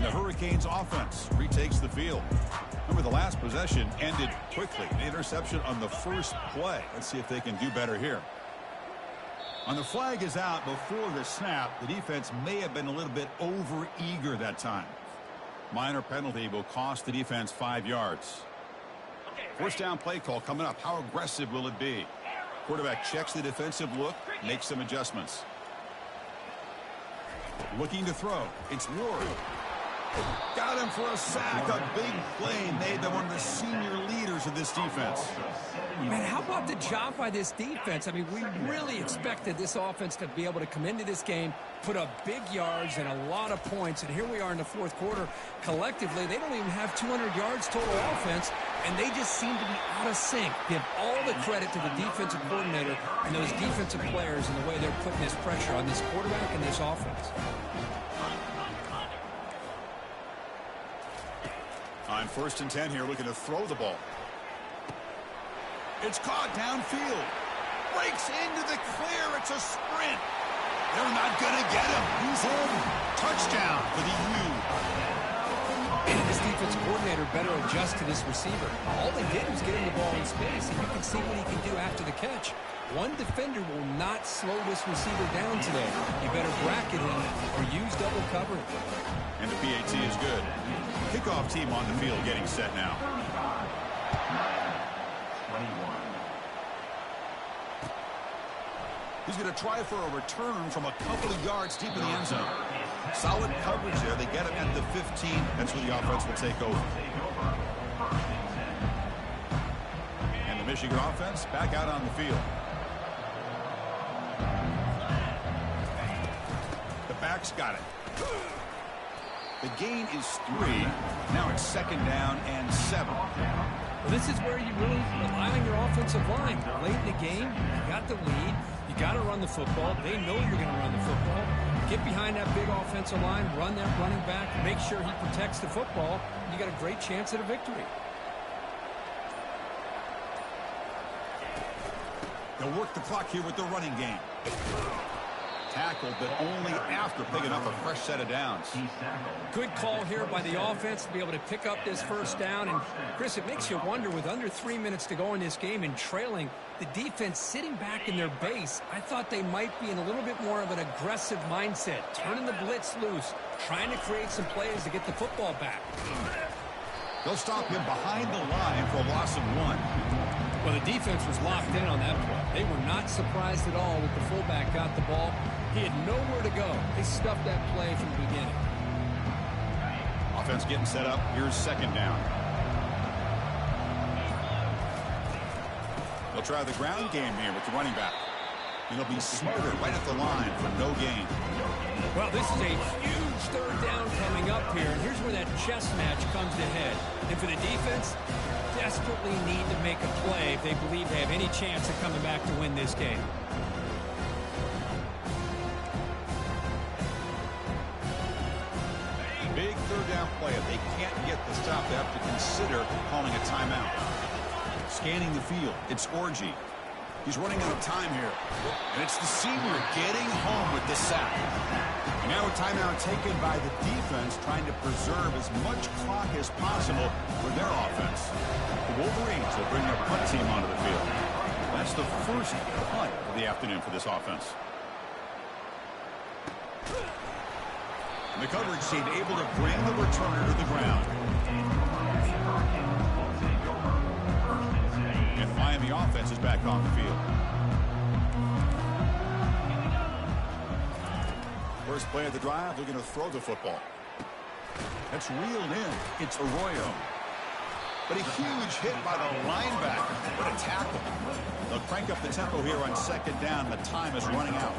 Hurricanes offense retakes the field. Remember, the last possession ended quickly. An interception on the first play. Let's see if they can do better here. On the flag is out before the snap. The defense may have been a little bit over-eager that time. Minor penalty will cost the defense 5 yards. First down play call coming up. How aggressive will it be? Quarterback checks the defensive look, makes some adjustments. Looking to throw. It's Ward. Got him for a sack. A big play made by one of the senior leaders of this defense.
Man, how about the job by this defense? I mean, we really expected this offense to be able to come into this game, put up big yards and a lot of points, and here we are in the fourth quarter. Collectively, they don't even have 200 yards total offense, and they just seem to be out of sync. Give all the credit to the defensive coordinator and those defensive players and the way they're putting this pressure on this quarterback and this offense.
On 1st and 10 here, looking to throw the ball. It's caught downfield. Breaks into the clear. It's a sprint. They're not going to get him. He's in. Touchdown for the U.
And this defensive coordinator better adjust to this receiver. All they did was get him the ball in space, and you can see what he can do after the catch. One defender will not slow this receiver down today. You better bracket him or use double coverage.
And the PAT is good. Kickoff team on the field getting set now.
21.
He's going to try for a return from a couple of yards deep in the end zone. Solid coverage there. They get him at the 15. That's where the offense will take over. And the Michigan offense back out on the field. The back's got it. The gain is 3. Now it's 2nd down and 7.
Well, this is where you really rely on your offensive line. Late in the game, you got the lead. You got to run the football. They know you're going to run the football. Get behind that big offensive line, run that running back, make sure he protects the football. You got a great chance at a victory.
They'll work the clock here with the running game. Tackled, but only after picking up a fresh set of downs.
Good call here by the offense to be able to pick up this first down. And, Chris, it makes you wonder, with under 3 minutes to go in this game and trailing, the defense sitting back in their base, I thought they might be in a little bit more of an aggressive mindset, turning the blitz loose, trying to create some plays to get the football back.
They'll stop him behind the line for a loss of 1.
Well, the defense was locked in on that play. They were not surprised at all that the fullback got the ball. He had nowhere to go. They stuffed that play from the beginning.
Offense getting set up. Here's 2nd down. They'll try the ground game here with the running back. And they'll be smarter right at the line for no gain.
Well, this is a huge 3rd down coming up here. And here's where that chess match comes to head. And for the defense, desperately need to make a play if they believe they have any chance of coming back to win this game.
Big 3rd down play. If they can't get the stop, they have to consider calling a timeout. Scanning the field, it's Orgy. He's running out of time here. And it's the senior getting home with the sack. And now a timeout taken by the defense, trying to preserve as much clock as possible for their offense. The Wolverines will bring their punt team onto the field. That's the first punt of the afternoon for this offense. And the coverage team able to bring the returner to the ground. and the offense is back on the field. First play of the drive, looking to throw the football. That's reeled in. It's Arroyo. But a huge hit by the linebacker. What a tackle. They'll crank up the tempo here on second down. The time is running out.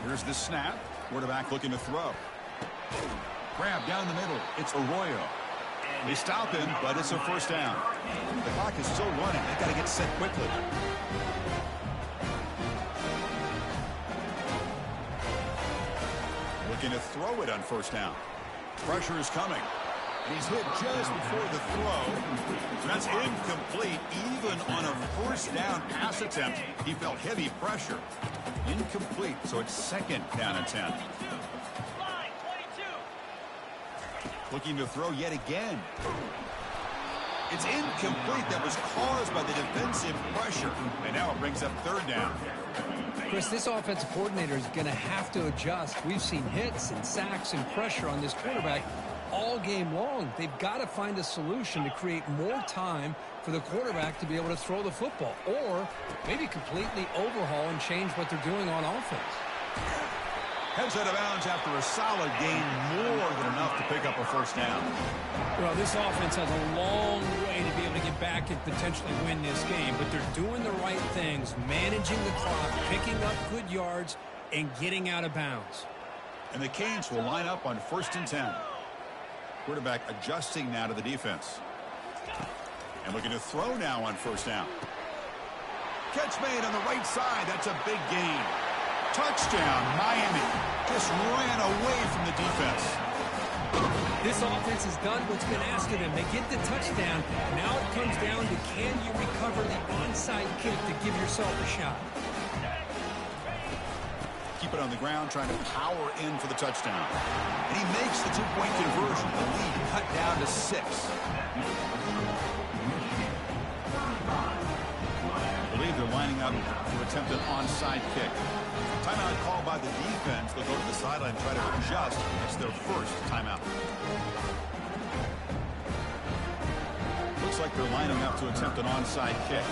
Here's the snap. Quarterback looking to throw. Grab down the middle. It's Arroyo. They stop him, but it's a first down. The clock is still running. They've got to get set quickly. Looking to throw it on first down. Pressure is coming. And he's hit just before the throw. That's incomplete. Even on a first down pass attempt, he felt heavy pressure. Incomplete, so it's second down and 10. Looking to throw yet again. It's incomplete. That was caused by the defensive pressure. And now it brings up third down.
Chris, this offensive coordinator is going to have to adjust. We've seen hits and sacks and pressure on this quarterback all game long. They've got to find a solution to create more time for the quarterback to be able to throw the football, or maybe completely overhaul and change what they're doing on offense.
Heads out of bounds after a solid gain, more than enough to pick up a first down.
Well, this offense has a long way to be able to get back and potentially win this game, but they're doing the right things, managing the clock, picking up good yards, and getting out of bounds.
And the Canes will line up on 1st and 10. Quarterback adjusting now to the defense. And looking to throw now on first down. Catch made on the right side. That's a big gain. Touchdown, Miami. Just ran away from the defense.
This offense has done what's been asked of them. They get the touchdown. Now it comes down to, can you recover the onside kick to give yourself a shot?
Keep it on the ground, trying to power in for the touchdown. And he makes the two-point conversion. The lead cut down to 6. I believe they're lining up to attempt an onside kick. Timeout called by the defense. They'll go to the sideline and try to adjust. It's their first timeout. Looks like they're lining up to attempt an onside kick.